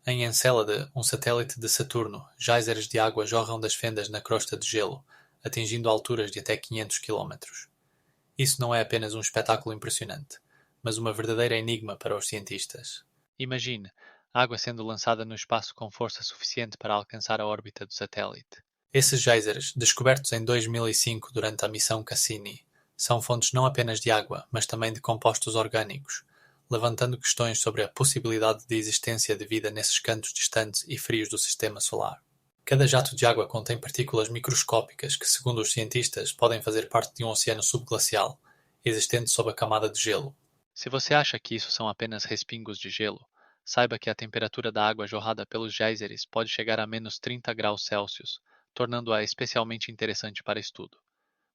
Em Encélade, um satélite de Saturno, geysers de água jorram das fendas na crosta de gelo, atingindo alturas de até 500 quilómetros. Isso não é apenas um espetáculo impressionante, mas uma verdadeira enigma para os cientistas. Imagine, água sendo lançada no espaço com força suficiente para alcançar a órbita do satélite. Esses geysers, descobertos em 2005 durante a missão Cassini, são fontes não apenas de água, mas também de compostos orgânicos, levantando questões sobre a possibilidade de existência de vida nesses cantos distantes e frios do sistema solar. Cada jato de água contém partículas microscópicas que, segundo os cientistas, podem fazer parte de um oceano subglacial, existente sob a camada de gelo. Se você acha que isso são apenas respingos de gelo, saiba que a temperatura da água jorrada pelos geysers pode chegar a menos 30 graus Celsius, tornando-a especialmente interessante para estudo.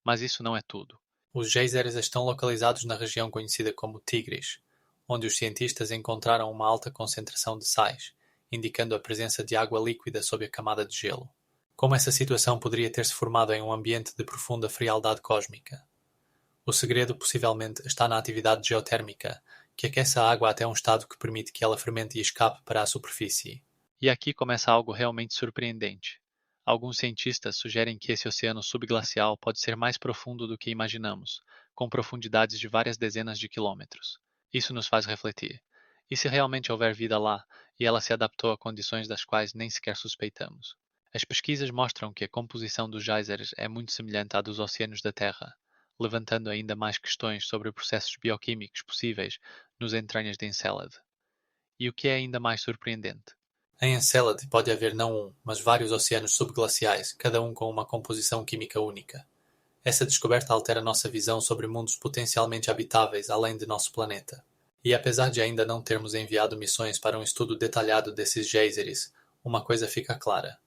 Mas isso não é tudo. Os geysers estão localizados na região conhecida como Tigris, onde os cientistas encontraram uma alta concentração de sais, indicando a presença de água líquida sob a camada de gelo. Como essa situação poderia ter se formado em um ambiente de profunda frialdade cósmica? O segredo possivelmente está na atividade geotérmica, que aquece a água até um estado que permite que ela fermente e escape para a superfície. E aqui começa algo realmente surpreendente. Alguns cientistas sugerem que esse oceano subglacial pode ser mais profundo do que imaginamos, com profundidades de várias dezenas de quilômetros. Isso nos faz refletir. E se realmente houver vida lá, e ela se adaptou a condições das quais nem sequer suspeitamos? As pesquisas mostram que a composição dos geysers é muito semelhante à dos oceanos da Terra, levantando ainda mais questões sobre processos bioquímicos possíveis nos entranhas de Encelade. E o que é ainda mais surpreendente? Em Encelade pode haver não um, mas vários oceanos subglaciais, cada um com uma composição química única. Essa descoberta altera nossa visão sobre mundos potencialmente habitáveis além de nosso planeta. E apesar de ainda não termos enviado missões para um estudo detalhado desses geysers, uma coisa fica clara.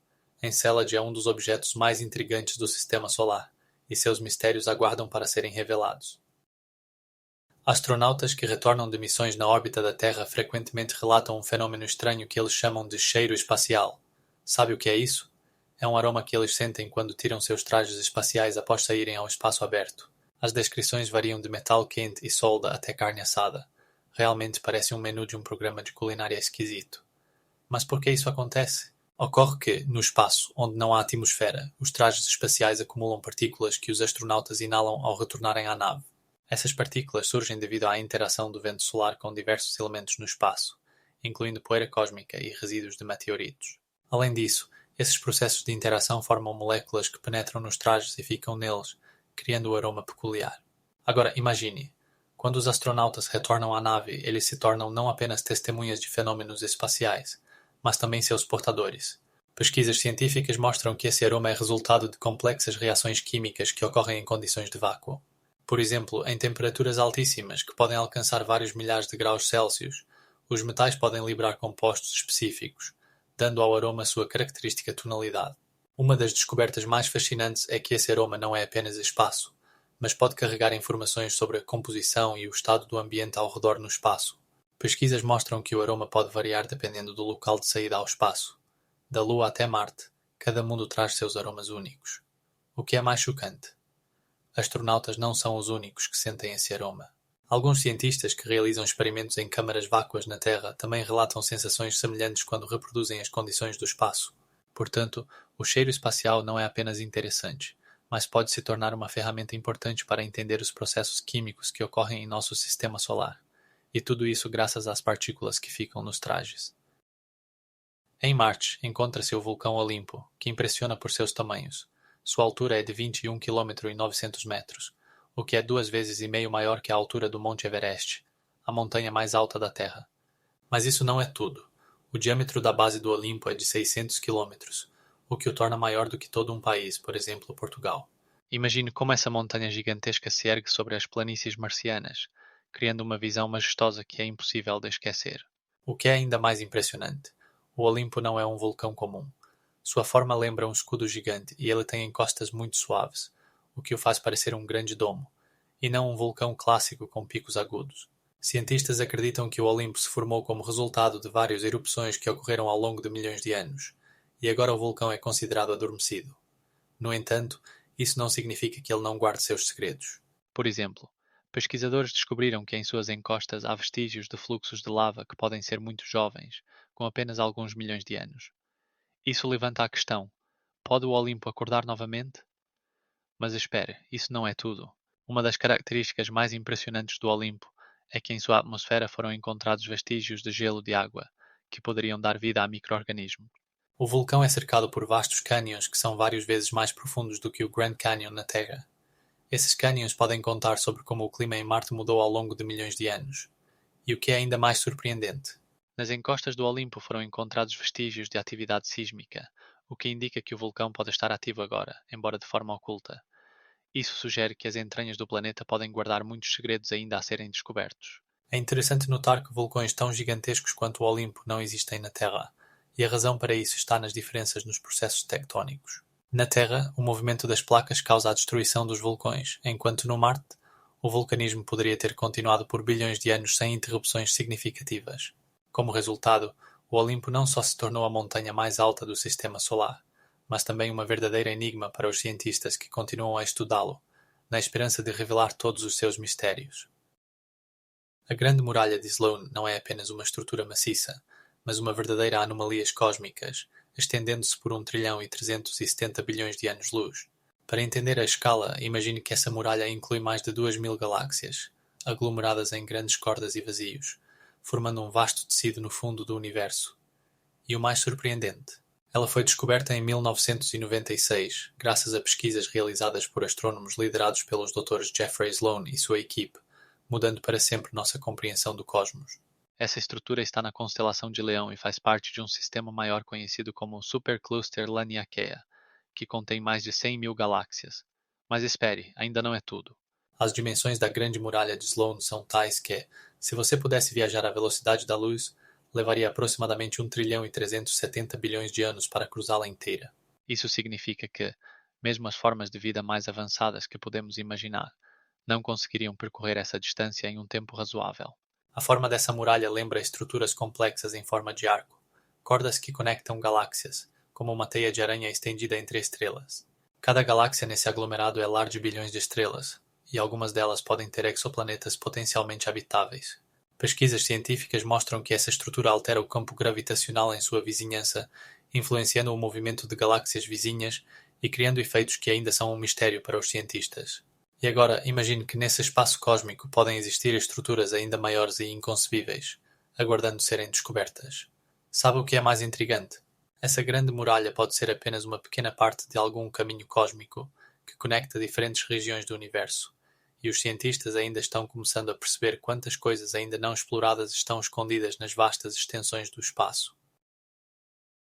Encelade é um dos objetos mais intrigantes do Sistema Solar, e seus mistérios aguardam para serem revelados. Astronautas que retornam de missões na órbita da Terra frequentemente relatam um fenômeno estranho que eles chamam de cheiro espacial. Sabe o que é isso? É um aroma que eles sentem quando tiram seus trajes espaciais após saírem ao espaço aberto. As descrições variam de metal quente e solda até carne assada. Realmente parece um menu de um programa de culinária esquisito. Mas por que isso acontece? Ocorre que, no espaço, onde não há atmosfera, os trajes espaciais acumulam partículas que os astronautas inalam ao retornarem à nave. Essas partículas surgem devido à interação do vento solar com diversos elementos no espaço, incluindo poeira cósmica e resíduos de meteoritos. Além disso, esses processos de interação formam moléculas que penetram nos trajes e ficam neles, criando o aroma peculiar. Agora, imagine, quando os astronautas retornam à nave, eles se tornam não apenas testemunhas de fenômenos espaciais, mas também seus portadores. Pesquisas científicas mostram que esse aroma é resultado de complexas reações químicas que ocorrem em condições de vácuo. Por exemplo, em temperaturas altíssimas, que podem alcançar vários milhares de graus Celsius, os metais podem liberar compostos específicos, dando ao aroma sua característica tonalidade. Uma das descobertas mais fascinantes é que esse aroma não é apenas espaço, mas pode carregar informações sobre a composição e o estado do ambiente ao redor no espaço. Pesquisas mostram que o aroma pode variar dependendo do local de saída ao espaço. Da Lua até Marte, cada mundo traz seus aromas únicos. O que é mais chocante? Astronautas não são os únicos que sentem esse aroma. Alguns cientistas que realizam experimentos em câmaras vácuas na Terra também relatam sensações semelhantes quando reproduzem as condições do espaço. Portanto, o cheiro espacial não é apenas interessante, mas pode se tornar uma ferramenta importante para entender os processos químicos que ocorrem em nosso sistema solar. E tudo isso graças às partículas que ficam nos trajes. Em Marte, encontra-se o vulcão Olimpo, que impressiona por seus tamanhos. Sua altura é de 21,9 km, o que é 2,5 vezes maior que a altura do Monte Everest, a montanha mais alta da Terra. Mas isso não é tudo. O diâmetro da base do Olimpo é de 600 km, o que o torna maior do que todo um país, por exemplo, Portugal. Imagine como essa montanha gigantesca se ergue sobre as planícies marcianas, criando uma visão majestosa que é impossível de esquecer. O que é ainda mais impressionante, o Olimpo não é um vulcão comum. Sua forma lembra um escudo gigante e ele tem encostas muito suaves, o que o faz parecer um grande domo, e não um vulcão clássico com picos agudos. Cientistas acreditam que o Olimpo se formou como resultado de várias erupções que ocorreram ao longo de milhões de anos, e agora o vulcão é considerado adormecido. No entanto, isso não significa que ele não guarde seus segredos. Por exemplo, pesquisadores descobriram que em suas encostas há vestígios de fluxos de lava que podem ser muito jovens, com apenas alguns milhões de anos. Isso levanta a questão: pode o Olimpo acordar novamente? Mas espere, isso não é tudo. Uma das características mais impressionantes do Olimpo é que em sua atmosfera foram encontrados vestígios de gelo de água, que poderiam dar vida a micro-organismos. O vulcão é cercado por vastos cânions que são várias vezes mais profundos do que o Grand Canyon na Terra. Esses cânions podem contar sobre como o clima em Marte mudou ao longo de milhões de anos. E o que é ainda mais surpreendente: nas encostas do Olimpo foram encontrados vestígios de atividade sísmica, o que indica que o vulcão pode estar ativo agora, embora de forma oculta. Isso sugere que as entranhas do planeta podem guardar muitos segredos ainda a serem descobertos. É interessante notar que vulcões tão gigantescos quanto o Olimpo não existem na Terra, e a razão para isso está nas diferenças nos processos tectónicos. Na Terra, o movimento das placas causa a destruição dos vulcões, enquanto no Marte, o vulcanismo poderia ter continuado por bilhões de anos sem interrupções significativas. Como resultado, o Olimpo não só se tornou a montanha mais alta do Sistema Solar, mas também uma verdadeira enigma para os cientistas que continuam a estudá-lo, na esperança de revelar todos os seus mistérios. A Grande Muralha de Sloane não é apenas uma estrutura maciça, mas uma verdadeira anomalia cósmicas, estendendo-se por 1.370 bilhões de anos-luz. Para entender a escala, imagine que essa muralha inclui mais de 2.000 galáxias, aglomeradas em grandes cordas e vazios, formando um vasto tecido no fundo do universo. E o mais surpreendente: ela foi descoberta em 1996, graças a pesquisas realizadas por astrônomos liderados pelos Drs. Jeffrey Sloan e sua equipe, mudando para sempre nossa compreensão do cosmos. Essa estrutura está na constelação de Leão e faz parte de um sistema maior conhecido como Supercluster Laniakea, que contém mais de 100.000 galáxias. Mas espere, ainda não é tudo. As dimensões da Grande Muralha de Sloane são tais que, se você pudesse viajar à velocidade da luz, levaria aproximadamente 1.370 bilhões de anos para cruzá-la inteira. Isso significa que, mesmo as formas de vida mais avançadas que podemos imaginar, não conseguiriam percorrer essa distância em um tempo razoável. A forma dessa muralha lembra estruturas complexas em forma de arco, cordas que conectam galáxias, como uma teia de aranha estendida entre estrelas. Cada galáxia nesse aglomerado é lar de bilhões de estrelas, e algumas delas podem ter exoplanetas potencialmente habitáveis. Pesquisas científicas mostram que essa estrutura altera o campo gravitacional em sua vizinhança, influenciando o movimento de galáxias vizinhas e criando efeitos que ainda são um mistério para os cientistas. E agora, imagine que nesse espaço cósmico podem existir estruturas ainda maiores e inconcebíveis, aguardando serem descobertas. Sabe o que é mais intrigante? Essa grande muralha pode ser apenas uma pequena parte de algum caminho cósmico que conecta diferentes regiões do universo, e os cientistas ainda estão começando a perceber quantas coisas ainda não exploradas estão escondidas nas vastas extensões do espaço.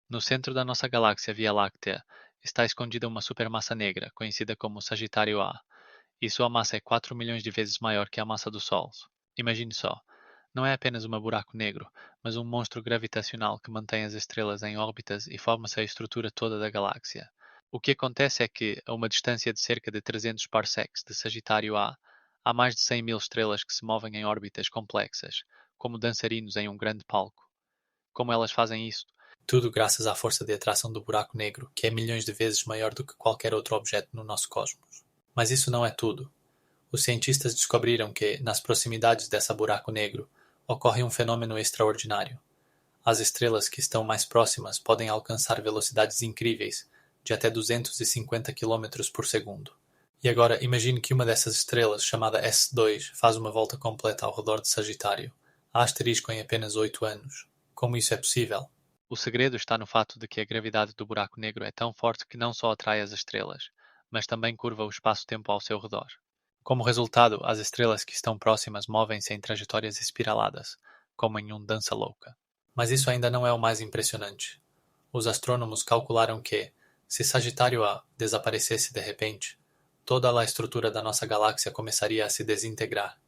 No centro da nossa galáxia Via Láctea está escondida uma supermassa negra, conhecida como Sagitário A, e sua massa é 4 milhões de vezes maior que a massa do Sol. Imagine só, não é apenas um buraco negro, mas um monstro gravitacional que mantém as estrelas em órbitas e forma-se a estrutura toda da galáxia. O que acontece é que, a uma distância de cerca de 300 parsecs de Sagitário A, há mais de 100.000 estrelas que se movem em órbitas complexas, como dançarinos em um grande palco. Como elas fazem isso? Tudo graças à força de atração do buraco negro, que é milhões de vezes maior do que qualquer outro objeto no nosso cosmos. Mas isso não é tudo. Os cientistas descobriram que, nas proximidades desse buraco negro, ocorre um fenômeno extraordinário. As estrelas que estão mais próximas podem alcançar velocidades incríveis, de até 250 km por segundo. E agora imagine que uma dessas estrelas, chamada S2, faz uma volta completa ao redor de Sagitário, a asterisco em apenas 8 anos. Como isso é possível? O segredo está no fato de que a gravidade do buraco negro é tão forte que não só atrai as estrelas, mas também curva o espaço-tempo ao seu redor. Como resultado, as estrelas que estão próximas movem-se em trajetórias espiraladas, como em um dança louca. Mas isso ainda não é o mais impressionante. Os astrônomos calcularam que, se Sagitário A desaparecesse de repente, toda a estrutura da nossa galáxia começaria a se desintegrar,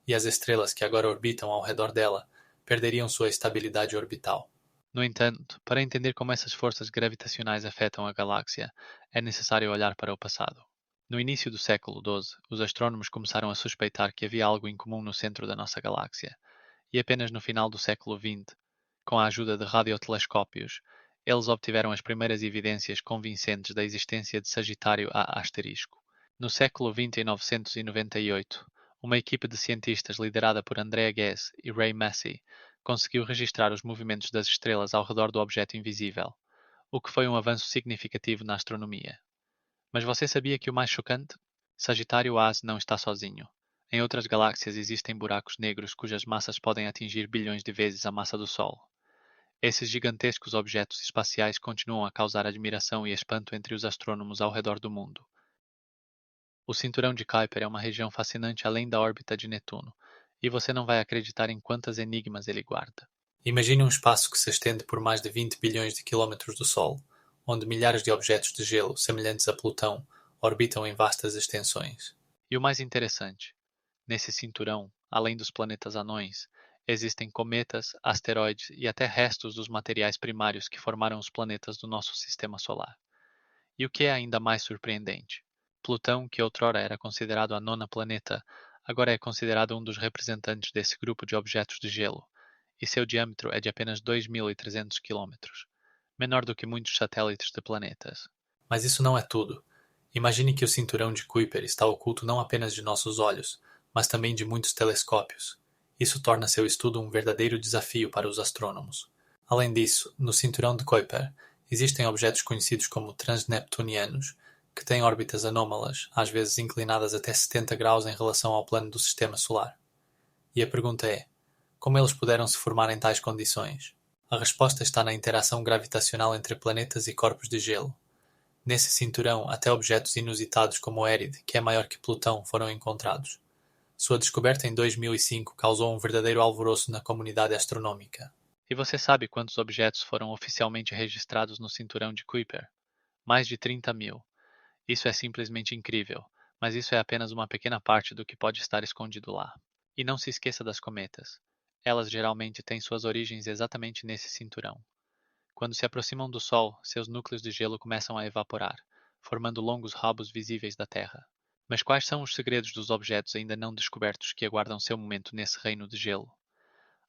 e as estrelas que agora orbitam ao redor dela perderiam sua estabilidade orbital. No entanto, para entender como essas forças gravitacionais afetam a galáxia, é necessário olhar para o passado. No início do século XII, os astrônomos começaram a suspeitar que havia algo incomum no centro da nossa galáxia, e apenas no final do século XX, com a ajuda de radiotelescópios, eles obtiveram as primeiras evidências convincentes da existência de Sagitário A asterisco. No século XX, em 998, uma equipe de cientistas liderada por Andrea Ghez e Ray Massey conseguiu registrar os movimentos das estrelas ao redor do objeto invisível, o que foi um avanço significativo na astronomia. Mas você sabia que o mais chocante? Sagitário A não está sozinho. Em outras galáxias existem buracos negros cujas massas podem atingir bilhões de vezes a massa do Sol. Esses gigantescos objetos espaciais continuam a causar admiração e espanto entre os astrônomos ao redor do mundo. O cinturão de Kuiper é uma região fascinante além da órbita de Netuno, e você não vai acreditar em quantos enigmas ele guarda. Imagine um espaço que se estende por mais de 20 bilhões de quilómetros do Sol, onde milhares de objetos de gelo, semelhantes a Plutão, orbitam em vastas extensões. E o mais interessante, nesse cinturão, além dos planetas anões, existem cometas, asteroides e até restos dos materiais primários que formaram os planetas do nosso sistema solar. E o que é ainda mais surpreendente? Plutão, que outrora era considerado a nona planeta, agora é considerado um dos representantes desse grupo de objetos de gelo, e seu diâmetro é de apenas 2.300 quilômetros, menor do que muitos satélites de planetas. Mas isso não é tudo. Imagine que o cinturão de Kuiper está oculto não apenas de nossos olhos, mas também de muitos telescópios. Isso torna seu estudo um verdadeiro desafio para os astrônomos. Além disso, no cinturão de Kuiper existem objetos conhecidos como transneptunianos, que têm órbitas anômalas, às vezes inclinadas até 70 graus em relação ao plano do sistema solar. E a pergunta é: como eles puderam se formar em tais condições? A resposta está na interação gravitacional entre planetas e corpos de gelo. Nesse cinturão, até objetos inusitados como o Erid, que é maior que Plutão, foram encontrados. Sua descoberta em 2005 causou um verdadeiro alvoroço na comunidade astronômica. E você sabe quantos objetos foram oficialmente registrados no cinturão de Kuiper? Mais de 30.000. Isso é simplesmente incrível, mas isso é apenas uma pequena parte do que pode estar escondido lá. E não se esqueça das cometas. Elas geralmente têm suas origens exatamente nesse cinturão. Quando se aproximam do Sol, seus núcleos de gelo começam a evaporar, formando longos rabos visíveis da Terra. Mas quais são os segredos dos objetos ainda não descobertos que aguardam seu momento nesse reino de gelo?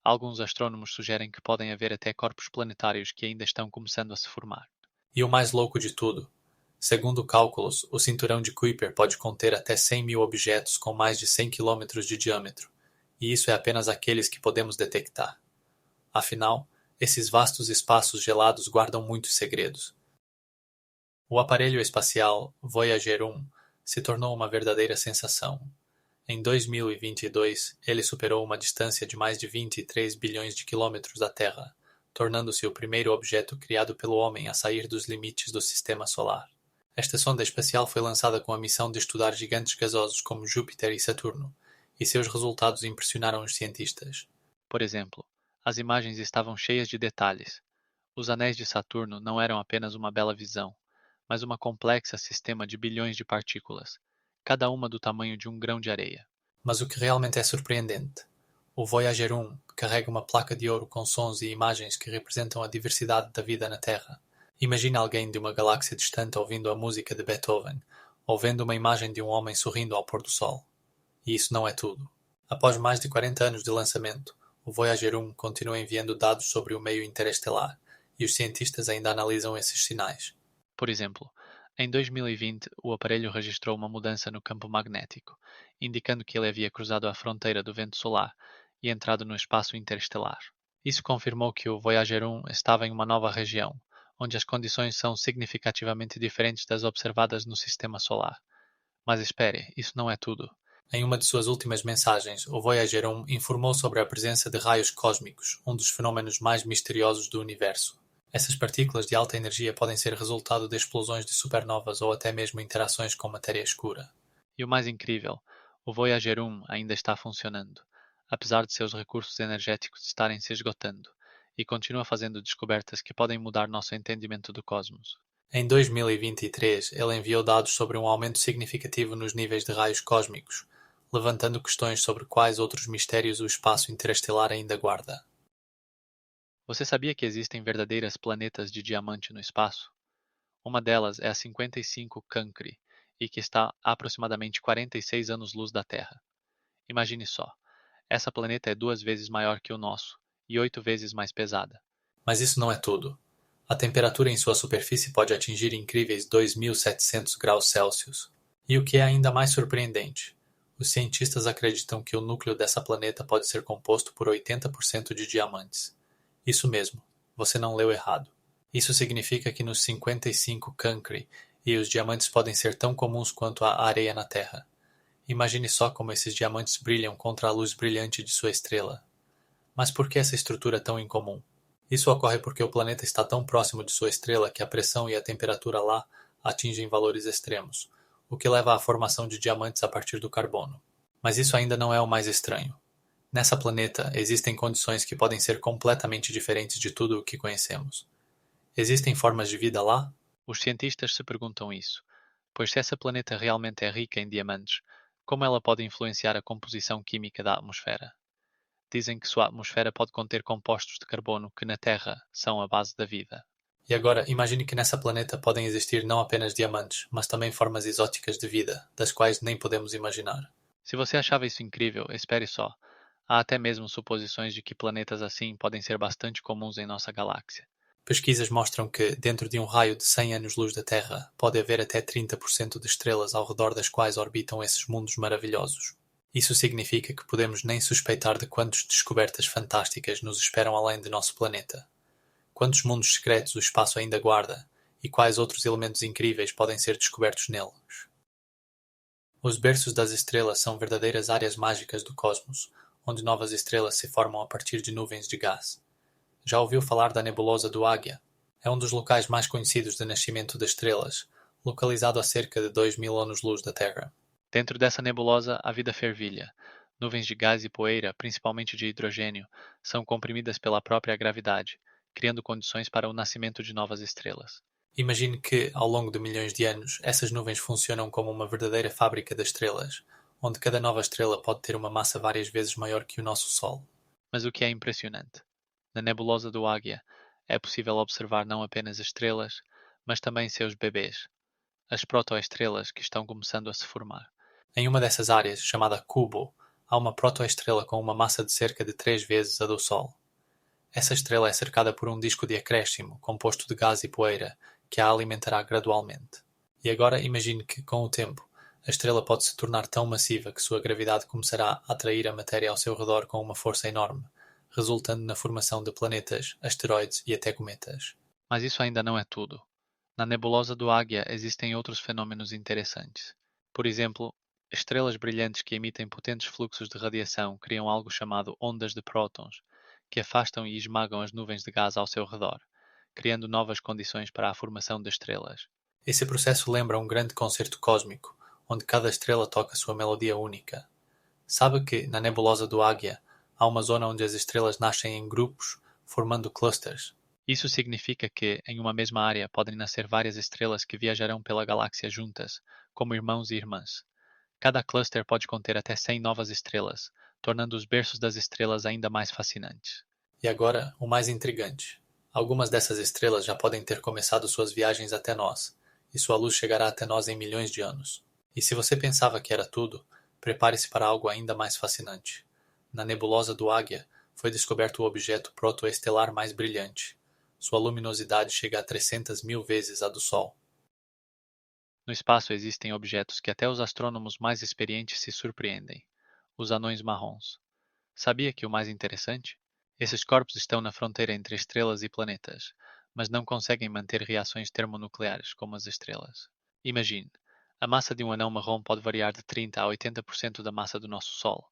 Alguns astrônomos sugerem que podem haver até corpos planetários que ainda estão começando a se formar. E o mais louco de tudo, segundo cálculos, o cinturão de Kuiper pode conter até 100.000 objetos com mais de 100 km de diâmetro, e isso é apenas aqueles que podemos detectar. Afinal, esses vastos espaços gelados guardam muitos segredos. O aparelho espacial Voyager 1 se tornou uma verdadeira sensação. Em 2022, ele superou uma distância de mais de 23 bilhões de quilômetros da Terra, tornando-se o primeiro objeto criado pelo homem a sair dos limites do sistema solar. Esta sonda espacial foi lançada com a missão de estudar gigantes gasosos como Júpiter e Saturno, e seus resultados impressionaram os cientistas. Por exemplo, as imagens estavam cheias de detalhes. Os anéis de Saturno não eram apenas uma bela visão, mas uma complexa sistema de bilhões de partículas, cada uma do tamanho de um grão de areia. Mas o que realmente é surpreendente, o Voyager 1 carrega uma placa de ouro com sons e imagens que representam a diversidade da vida na Terra. Imagine alguém de uma galáxia distante ouvindo a música de Beethoven, ou vendo uma imagem de um homem sorrindo ao pôr do sol. E isso não é tudo. Após mais de 40 anos de lançamento, o Voyager 1 continua enviando dados sobre o meio interestelar, e os cientistas ainda analisam esses sinais. Por exemplo, em 2020, o aparelho registrou uma mudança no campo magnético, indicando que ele havia cruzado a fronteira do vento solar e entrado no espaço interestelar. Isso confirmou que o Voyager 1 estava em uma nova região, onde as condições são significativamente diferentes das observadas no sistema solar. Mas espere, isso não é tudo. Em uma de suas últimas mensagens, o Voyager 1 informou sobre a presença de raios cósmicos, um dos fenômenos mais misteriosos do universo. Essas partículas de alta energia podem ser resultado de explosões de supernovas ou até mesmo interações com matéria escura. E o mais incrível, o Voyager 1 ainda está funcionando, apesar de seus recursos energéticos estarem se esgotando, e continua fazendo descobertas que podem mudar nosso entendimento do cosmos. Em 2023, ele enviou dados sobre um aumento significativo nos níveis de raios cósmicos, levantando questões sobre quais outros mistérios o espaço interestelar ainda guarda. Você sabia que existem verdadeiras planetas de diamante no espaço? Uma delas é a 55 Cancri, e que está a aproximadamente 46 anos-luz da Terra. Imagine só, essa planeta é 2 vezes maior que o nosso, e 8 vezes mais pesada. Mas isso não é tudo. A temperatura em sua superfície pode atingir incríveis 2.700 graus Celsius. E o que é ainda mais surpreendente, Os cientistas acreditam que o núcleo dessa planeta pode ser composto por 80% de diamantes. Isso mesmo, você não leu errado. Isso significa que nos 55 Cancri e os diamantes podem ser tão comuns quanto a areia na Terra. Imagine só como esses diamantes brilham contra a luz brilhante de sua estrela. Mas por que essa estrutura é tão incomum? Isso ocorre porque o planeta está tão próximo de sua estrela que a pressão e a temperatura lá atingem valores extremos, o que leva à formação de diamantes a partir do carbono. Mas isso ainda não é o mais estranho. Nessa planeta, existem condições que podem ser completamente diferentes de tudo o que conhecemos. Existem formas de vida lá? Os cientistas se perguntam isso, pois se essa planeta realmente é rica em diamantes, como ela pode influenciar a composição química da atmosfera? Dizem que sua atmosfera pode conter compostos de carbono que na Terra são a base da vida. E agora, imagine que nessa planeta podem existir não apenas diamantes, mas também formas exóticas de vida, das quais nem podemos imaginar. Se você achava isso incrível, espere só. Há até mesmo suposições de que planetas assim podem ser bastante comuns em nossa galáxia. Pesquisas mostram que, dentro de um raio de 100 anos-luz da Terra, pode haver até 30% de estrelas ao redor das quais orbitam esses mundos maravilhosos. Isso significa que podemos nem suspeitar de quantas descobertas fantásticas nos esperam além de nosso planeta. Quantos mundos secretos o espaço ainda guarda, e quais outros elementos incríveis podem ser descobertos neles? Os berços das estrelas são verdadeiras áreas mágicas do cosmos, onde novas estrelas se formam a partir de nuvens de gás. Já ouviu falar da nebulosa do Águia? É um dos locais mais conhecidos de nascimento de estrelas, localizado a cerca de 2000 anos-luz da Terra. Dentro dessa nebulosa, a vida fervilha. Nuvens de gás e poeira, principalmente de hidrogênio, são comprimidas pela própria gravidade, criando condições para o nascimento de novas estrelas. Imagine que, ao longo de milhões de anos, essas nuvens funcionam como uma verdadeira fábrica de estrelas, onde cada nova estrela pode ter uma massa várias vezes maior que o nosso Sol. Mas o que é impressionante? Na nebulosa do Águia, é possível observar não apenas estrelas, mas também seus bebês, as protoestrelas que estão começando a se formar. Em uma dessas áreas, chamada Cubo, há uma protoestrela com uma massa de cerca de 3 vezes a do Sol. Essa estrela é cercada por um disco de acréscimo, composto de gás e poeira, que a alimentará gradualmente. E agora imagine que, com o tempo, a estrela pode se tornar tão massiva que sua gravidade começará a atrair a matéria ao seu redor com uma força enorme, resultando na formação de planetas, asteroides e até cometas. Mas isso ainda não é tudo. Na nebulosa do Águia existem outros fenômenos interessantes. Por exemplo, estrelas brilhantes que emitem potentes fluxos de radiação criam algo chamado ondas de prótons, que afastam e esmagam as nuvens de gás ao seu redor, criando novas condições para a formação de estrelas. Esse processo lembra um grande concerto cósmico, onde cada estrela toca sua melodia única. Sabe que, na nebulosa do Águia, há uma zona onde as estrelas nascem em grupos, formando clusters. Isso significa que, em uma mesma área, podem nascer várias estrelas que viajarão pela galáxia juntas, como irmãos e irmãs. Cada cluster pode conter até 100 novas estrelas, tornando os berços das estrelas ainda mais fascinantes. E agora, o mais intrigante. Algumas dessas estrelas já podem ter começado suas viagens até nós, e sua luz chegará até nós em milhões de anos. E se você pensava que era tudo, prepare-se para algo ainda mais fascinante. Na nebulosa do Águia, foi descoberto o objeto protoestelar mais brilhante. Sua luminosidade chega a 300.000 vezes a do Sol. No espaço existem objetos que até os astrônomos mais experientes se surpreendem: os anões marrons. Sabia que o mais interessante? Esses corpos estão na fronteira entre estrelas e planetas, mas não conseguem manter reações termonucleares como as estrelas. Imagine, a massa de um anão marrom pode variar de 30 a 80% da massa do nosso Sol,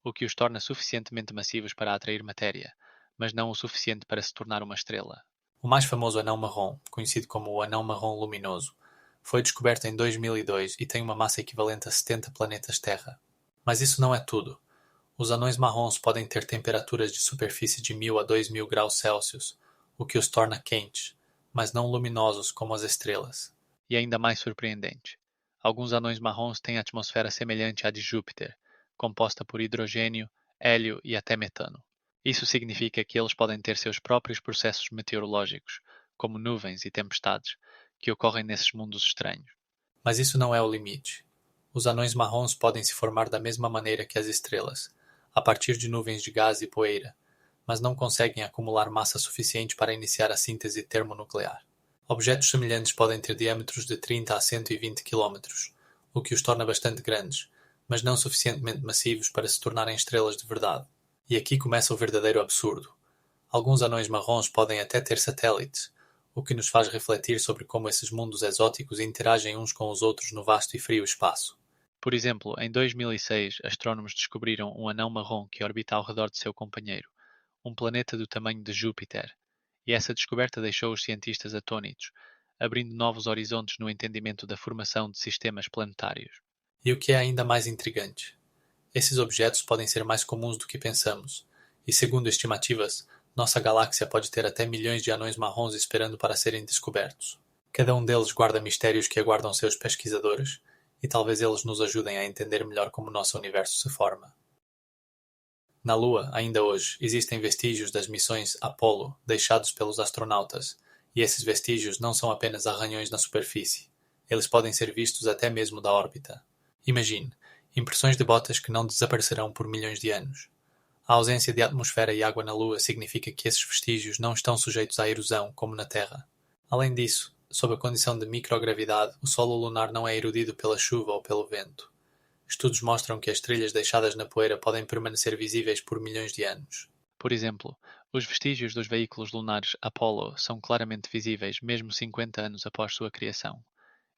o que os torna suficientemente massivos para atrair matéria, mas não o suficiente para se tornar uma estrela. O mais famoso anão marrom, conhecido como o anão marrom luminoso, foi descoberto em 2002 e tem uma massa equivalente a 70 planetas Terra. Mas isso não é tudo. Os anões marrons podem ter temperaturas de superfície de 1000 a 2000 graus Celsius, o que os torna quentes, mas não luminosos como as estrelas. E ainda mais surpreendente, alguns anões marrons têm atmosfera semelhante à de Júpiter, composta por hidrogênio, hélio e até metano. Isso significa que eles podem ter seus próprios processos meteorológicos, como nuvens e tempestades, que ocorrem nesses mundos estranhos. Mas isso não é o limite. Os anões marrons podem se formar da mesma maneira que as estrelas, a partir de nuvens de gás e poeira, mas não conseguem acumular massa suficiente para iniciar a síntese termonuclear. Objetos semelhantes podem ter diâmetros de 30 a 120 km, o que os torna bastante grandes, mas não suficientemente massivos para se tornarem estrelas de verdade. E aqui começa o verdadeiro absurdo. Alguns anões marrons podem até ter satélites, o que nos faz refletir sobre como esses mundos exóticos interagem uns com os outros no vasto e frio espaço. Por exemplo, em 2006, astrônomos descobriram um anão marrom que orbita ao redor de seu companheiro, um planeta do tamanho de Júpiter, e essa descoberta deixou os cientistas atônitos, abrindo novos horizontes no entendimento da formação de sistemas planetários. E o que é ainda mais intrigante? Esses objetos podem ser mais comuns do que pensamos, e segundo estimativas, nossa galáxia pode ter até milhões de anões marrons esperando para serem descobertos. Cada um deles guarda mistérios que aguardam seus pesquisadores, e talvez eles nos ajudem a entender melhor como nosso universo se forma. Na Lua, ainda hoje, existem vestígios das missões Apollo deixados pelos astronautas, e esses vestígios não são apenas arranhões na superfície. Eles podem ser vistos até mesmo da órbita. Imagine, impressões de botas que não desaparecerão por milhões de anos. A ausência de atmosfera e água na Lua significa que esses vestígios não estão sujeitos à erosão, como na Terra. Além disso, sob a condição de microgravidade, o solo lunar não é erodido pela chuva ou pelo vento. Estudos mostram que as trilhas deixadas na poeira podem permanecer visíveis por milhões de anos. Por exemplo, os vestígios dos veículos lunares Apollo são claramente visíveis mesmo 50 anos após sua criação.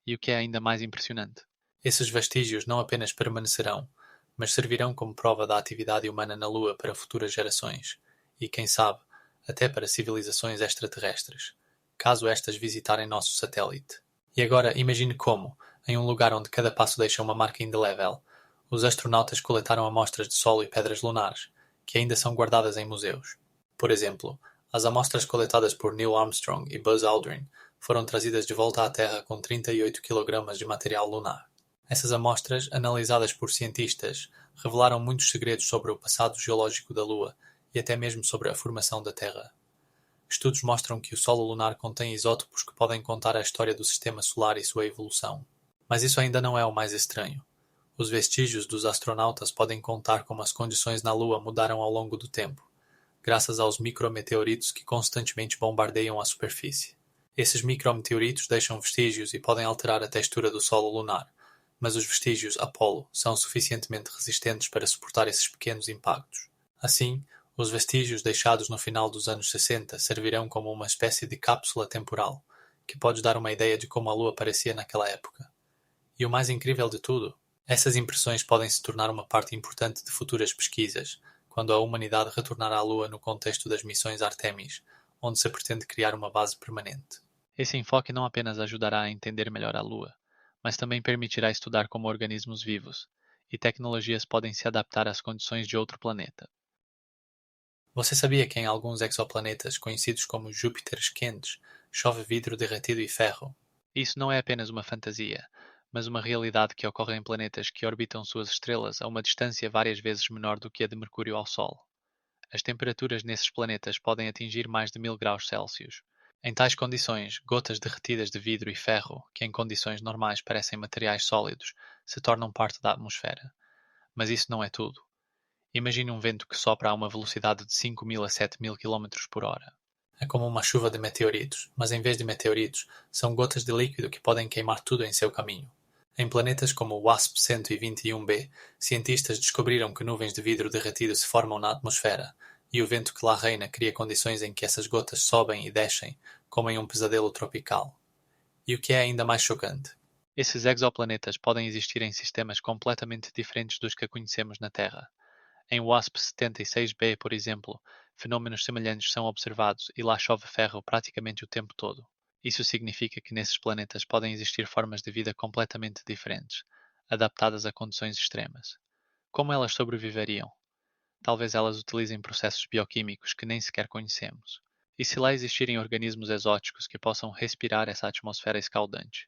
E o que é ainda mais impressionante? Esses vestígios não apenas permanecerão, mas servirão como prova da atividade humana na Lua para futuras gerações, e quem sabe, até para civilizações extraterrestres, caso estas visitarem nosso satélite. E agora imagine como, em um lugar onde cada passo deixa uma marca indelével, os astronautas coletaram amostras de solo e pedras lunares, que ainda são guardadas em museus. Por exemplo, as amostras coletadas por Neil Armstrong e Buzz Aldrin foram trazidas de volta à Terra com 38 kg de material lunar. Essas amostras, analisadas por cientistas, revelaram muitos segredos sobre o passado geológico da Lua e até mesmo sobre a formação da Terra. Estudos mostram que o solo lunar contém isótopos que podem contar a história do sistema solar e sua evolução. Mas isso ainda não é o mais estranho. Os vestígios dos astronautas podem contar como as condições na Lua mudaram ao longo do tempo, graças aos micrometeoritos que constantemente bombardeiam a superfície. Esses micrometeoritos deixam vestígios e podem alterar a textura do solo lunar, mas os vestígios Apollo são suficientemente resistentes para suportar esses pequenos impactos. Assim, os vestígios deixados no final dos anos 60 servirão como uma espécie de cápsula temporal, que pode dar uma ideia de como a Lua parecia naquela época. E o mais incrível de tudo, essas impressões podem se tornar uma parte importante de futuras pesquisas, quando a humanidade retornar à Lua no contexto das missões Artemis, onde se pretende criar uma base permanente. Esse enfoque não apenas ajudará a entender melhor a Lua, mas também permitirá estudar como organismos vivos, e tecnologias podem se adaptar às condições de outro planeta. Você sabia que em alguns exoplanetas, conhecidos como Júpiteres quentes, chove vidro derretido e ferro? Isso não é apenas uma fantasia, mas uma realidade que ocorre em planetas que orbitam suas estrelas a uma distância várias vezes menor do que a de Mercúrio ao Sol. As temperaturas nesses planetas podem atingir mais de 1000 graus Celsius. Em tais condições, gotas derretidas de vidro e ferro, que em condições normais parecem materiais sólidos, se tornam parte da atmosfera. Mas isso não é tudo. Imagine um vento que sopra a uma velocidade de 5.000 a 7.000 km por hora. É como uma chuva de meteoritos, mas em vez de meteoritos, são gotas de líquido que podem queimar tudo em seu caminho. Em planetas como o WASP-121b, cientistas descobriram que nuvens de vidro derretido se formam na atmosfera, e o vento que lá reina cria condições em que essas gotas sobem e descem, como em um pesadelo tropical. E o que é ainda mais chocante? Esses exoplanetas podem existir em sistemas completamente diferentes dos que conhecemos na Terra. Em WASP-76b, por exemplo, fenômenos semelhantes são observados e lá chove ferro praticamente o tempo todo. Isso significa que nesses planetas podem existir formas de vida completamente diferentes, adaptadas a condições extremas. Como elas sobreviveriam? Talvez elas utilizem processos bioquímicos que nem sequer conhecemos. E se lá existirem organismos exóticos que possam respirar essa atmosfera escaldante?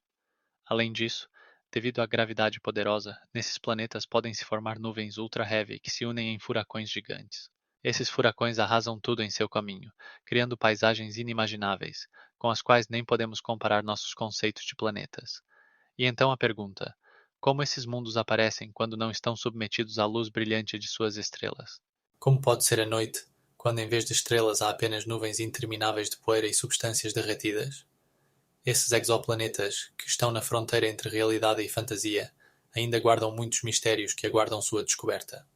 Além disso, devido à gravidade poderosa, nesses planetas podem se formar nuvens ultra-heavy que se unem em furacões gigantes. Esses furacões arrasam tudo em seu caminho, criando paisagens inimagináveis, com as quais nem podemos comparar nossos conceitos de planetas. E então a pergunta: como esses mundos aparecem quando não estão submetidos à luz brilhante de suas estrelas? Como pode ser a noite, quando em vez de estrelas há apenas nuvens intermináveis de poeira e substâncias derretidas? Esses exoplanetas, que estão na fronteira entre realidade e fantasia, ainda guardam muitos mistérios que aguardam sua descoberta.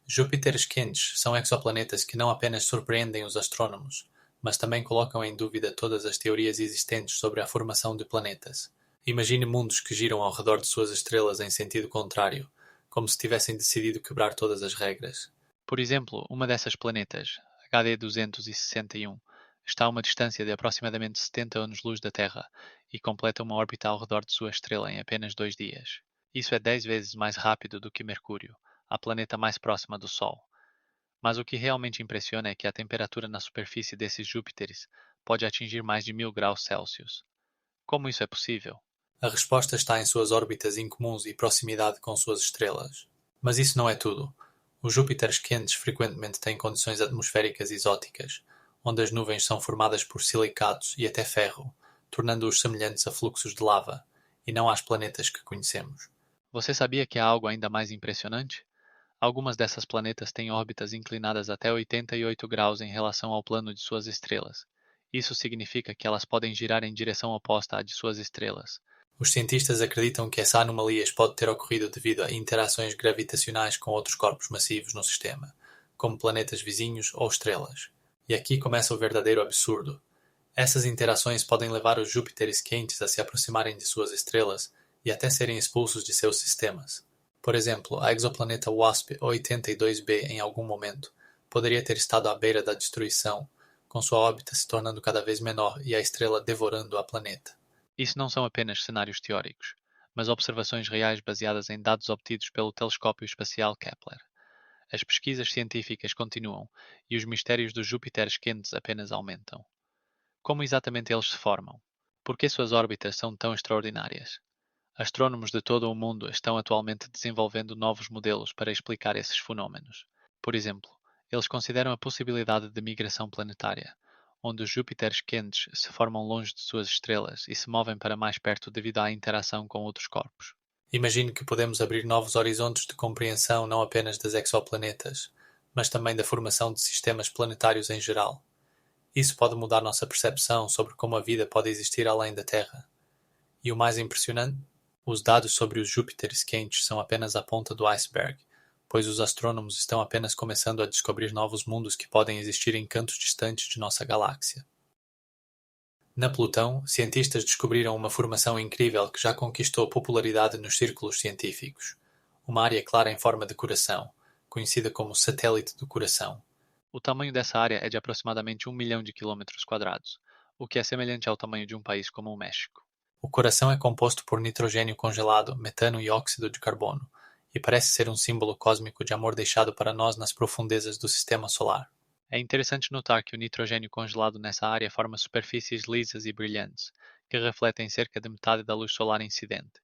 Júpiteres quentes são exoplanetas que não apenas surpreendem os astrônomos, mas também colocam em dúvida todas as teorias existentes sobre a formação de planetas. Imagine mundos que giram ao redor de suas estrelas em sentido contrário, como se tivessem decidido quebrar todas as regras. Por exemplo, uma dessas planetas, HD 261, está a uma distância de aproximadamente 70 anos-luz da Terra e completa uma órbita ao redor de sua estrela em apenas 2 dias. Isso é 10 vezes mais rápido do que Mercúrio, a planeta mais próxima do Sol. Mas o que realmente impressiona é que a temperatura na superfície desses Júpiteres pode atingir mais de 1000 graus Celsius. Como isso é possível? A resposta está em suas órbitas incomuns e proximidade com suas estrelas. Mas isso não é tudo. Os Júpiteres quentes frequentemente têm condições atmosféricas exóticas, onde as nuvens são formadas por silicatos e até ferro, tornando-os semelhantes a fluxos de lava, e não às planetas que conhecemos. Você sabia que há algo ainda mais impressionante? Algumas dessas planetas têm órbitas inclinadas até 88 graus em relação ao plano de suas estrelas. Isso significa que elas podem girar em direção oposta à de suas estrelas. Os cientistas acreditam que essa anomalia pode ter ocorrido devido a interações gravitacionais com outros corpos massivos no sistema, como planetas vizinhos ou estrelas. E aqui começa o verdadeiro absurdo. Essas interações podem levar os Júpiteres quentes a se aproximarem de suas estrelas e até serem expulsos de seus sistemas. Por exemplo, a exoplaneta WASP-82b em algum momento poderia ter estado à beira da destruição, com sua órbita se tornando cada vez menor e a estrela devorando a planeta. Isso não são apenas cenários teóricos, mas observações reais baseadas em dados obtidos pelo telescópio espacial Kepler. As pesquisas científicas continuam e os mistérios dos Júpiteres quentes apenas aumentam. Como exatamente eles se formam? Por que suas órbitas são tão extraordinárias? Astrônomos de todo o mundo estão atualmente desenvolvendo novos modelos para explicar esses fenômenos. Por exemplo, eles consideram a possibilidade de migração planetária, onde os Júpiteres quentes se formam longe de suas estrelas e se movem para mais perto devido à interação com outros corpos. Imagino que podemos abrir novos horizontes de compreensão não apenas das exoplanetas, mas também da formação de sistemas planetários em geral. Isso pode mudar nossa percepção sobre como a vida pode existir além da Terra. E o mais impressionante? Os dados sobre os Júpiteres quentes são apenas a ponta do iceberg, pois os astrônomos estão apenas começando a descobrir novos mundos que podem existir em cantos distantes de nossa galáxia. Na Plutão, cientistas descobriram uma formação incrível que já conquistou popularidade nos círculos científicos. Uma área clara em forma de coração, conhecida como satélite do coração. O tamanho dessa área é de aproximadamente 1 milhão de quilômetros quadrados, o que é semelhante ao tamanho de um país como o México. O coração é composto por nitrogênio congelado, metano e óxido de carbono, e parece ser um símbolo cósmico de amor deixado para nós nas profundezas do sistema solar. É interessante notar que o nitrogênio congelado nessa área forma superfícies lisas e brilhantes, que refletem cerca de metade da luz solar incidente,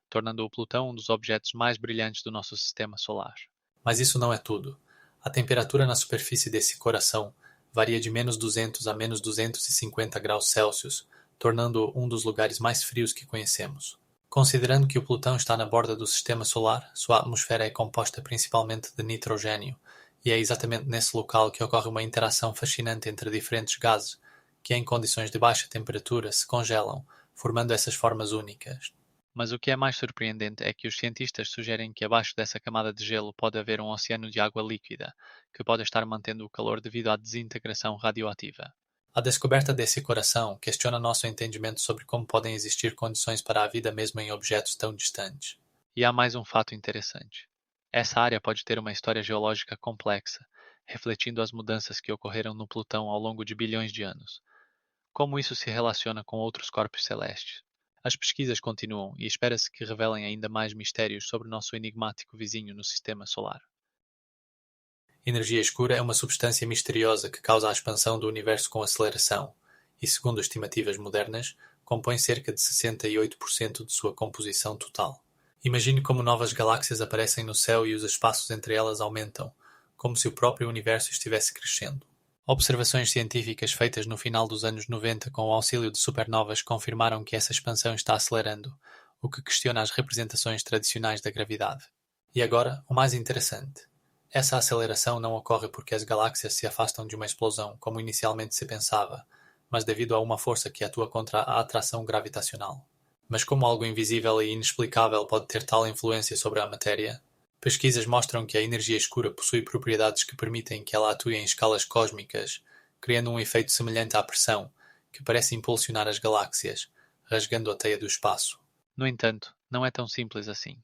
tornando o Plutão um dos objetos mais brilhantes do nosso sistema solar. Mas isso não é tudo. A temperatura na superfície desse coração varia de menos 200 a menos 250 graus Celsius, tornando-o um dos lugares mais frios que conhecemos. Considerando que o Plutão está na borda do sistema solar, sua atmosfera é composta principalmente de nitrogênio, e é exatamente nesse local que ocorre uma interação fascinante entre diferentes gases, que em condições de baixa temperatura se congelam, formando essas formas únicas. Mas o que é mais surpreendente é que os cientistas sugerem que abaixo dessa camada de gelo pode haver um oceano de água líquida, que pode estar mantendo o calor devido à desintegração radioativa. A descoberta desse coração questiona nosso entendimento sobre como podem existir condições para a vida mesmo em objetos tão distantes. E há mais um fato interessante. Essa área pode ter uma história geológica complexa, refletindo as mudanças que ocorreram no Plutão ao longo de bilhões de anos. Como isso se relaciona com outros corpos celestes? As pesquisas continuam e espera-se que revelem ainda mais mistérios sobre nosso enigmático vizinho no sistema solar. Energia escura é uma substância misteriosa que causa a expansão do universo com aceleração e, segundo estimativas modernas, compõe cerca de 68% de sua composição total. Imagine como novas galáxias aparecem no céu e os espaços entre elas aumentam, como se o próprio universo estivesse crescendo. Observações científicas feitas no final dos anos 90 com o auxílio de supernovas confirmaram que essa expansão está acelerando, o que questiona as representações tradicionais da gravidade. E agora, o mais interessante. Essa aceleração não ocorre porque as galáxias se afastam de uma explosão, como inicialmente se pensava, mas devido a uma força que atua contra a atração gravitacional. Mas como algo invisível e inexplicável pode ter tal influência sobre a matéria? Pesquisas mostram que a energia escura possui propriedades que permitem que ela atue em escalas cósmicas, criando um efeito semelhante à pressão, que parece impulsionar as galáxias, rasgando a teia do espaço. No entanto, não é tão simples assim.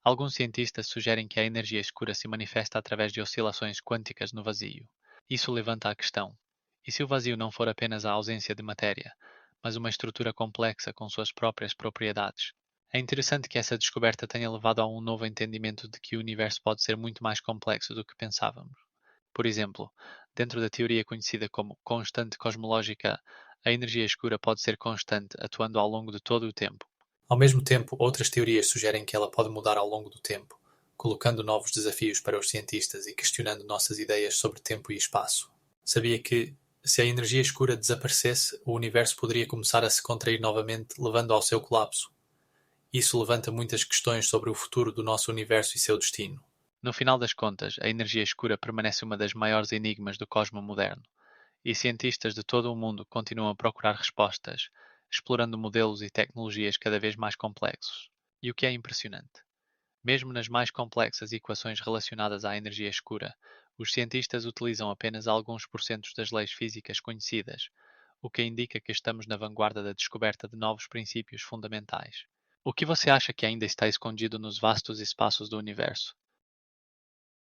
Alguns cientistas sugerem que a energia escura se manifesta através de oscilações quânticas no vazio. Isso levanta a questão: e se o vazio não for apenas a ausência de matéria, mas uma estrutura complexa com suas próprias propriedades? É interessante que essa descoberta tenha levado a um novo entendimento de que o universo pode ser muito mais complexo do que pensávamos. Por exemplo, dentro da teoria conhecida como constante cosmológica, a energia escura pode ser constante, atuando ao longo de todo o tempo. Ao mesmo tempo, outras teorias sugerem que ela pode mudar ao longo do tempo, colocando novos desafios para os cientistas e questionando nossas ideias sobre tempo e espaço. Sabia que, se a energia escura desaparecesse, o universo poderia começar a se contrair novamente, levando ao seu colapso? Isso levanta muitas questões sobre o futuro do nosso universo e seu destino. No final das contas, a energia escura permanece uma das maiores enigmas do cosmo moderno, e cientistas de todo o mundo continuam a procurar respostas, explorando modelos e tecnologias cada vez mais complexos. E o que é impressionante? Mesmo nas mais complexas equações relacionadas à energia escura, os cientistas utilizam apenas alguns porcentos das leis físicas conhecidas, o que indica que estamos na vanguarda da descoberta de novos princípios fundamentais. O que você acha que ainda está escondido nos vastos espaços do universo?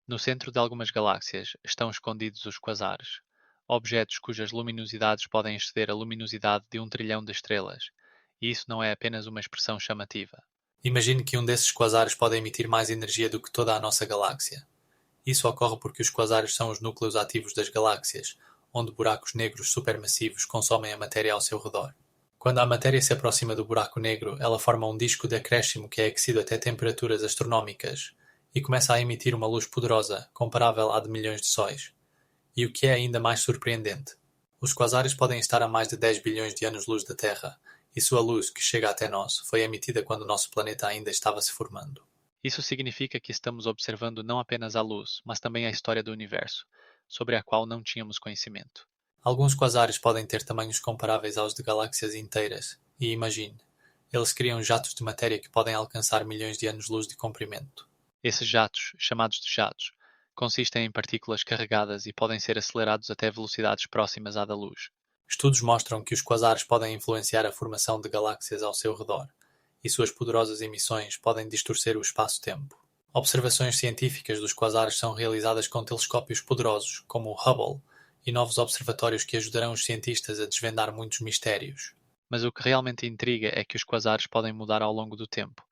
No centro de algumas galáxias estão escondidos os quasares, objetos cujas luminosidades podem exceder a luminosidade de 1 trilhão de estrelas, e isso não é apenas uma expressão chamativa. Imagine que um desses quasares pode emitir mais energia do que toda a nossa galáxia. Isso ocorre porque os quasares são os núcleos ativos das galáxias, onde buracos negros supermassivos consomem a matéria ao seu redor. Quando a matéria se aproxima do buraco negro, ela forma um disco de acréscimo que é aquecido até temperaturas astronómicas e começa a emitir uma luz poderosa, comparável à de milhões de sóis. E o que é ainda mais surpreendente, os quasares podem estar a mais de 10 bilhões de anos-luz da Terra, e sua luz, que chega até nós, foi emitida quando o nosso planeta ainda estava se formando. Isso significa que estamos observando não apenas a luz, mas também a história do universo, sobre a qual não tínhamos conhecimento. Alguns quasares podem ter tamanhos comparáveis aos de galáxias inteiras, e imagine, eles criam jatos de matéria que podem alcançar milhões de anos-luz de comprimento. Esses jatos, chamados de jatos, consistem em partículas carregadas e podem ser acelerados até velocidades próximas à da luz. Estudos mostram que os quasares podem influenciar a formação de galáxias ao seu redor, e suas poderosas emissões podem distorcer o espaço-tempo. Observações científicas dos quasares são realizadas com telescópios poderosos, como o Hubble, e novos observatórios que ajudarão os cientistas a desvendar muitos mistérios. Mas o que realmente intriga é que os quasares podem mudar ao longo do tempo,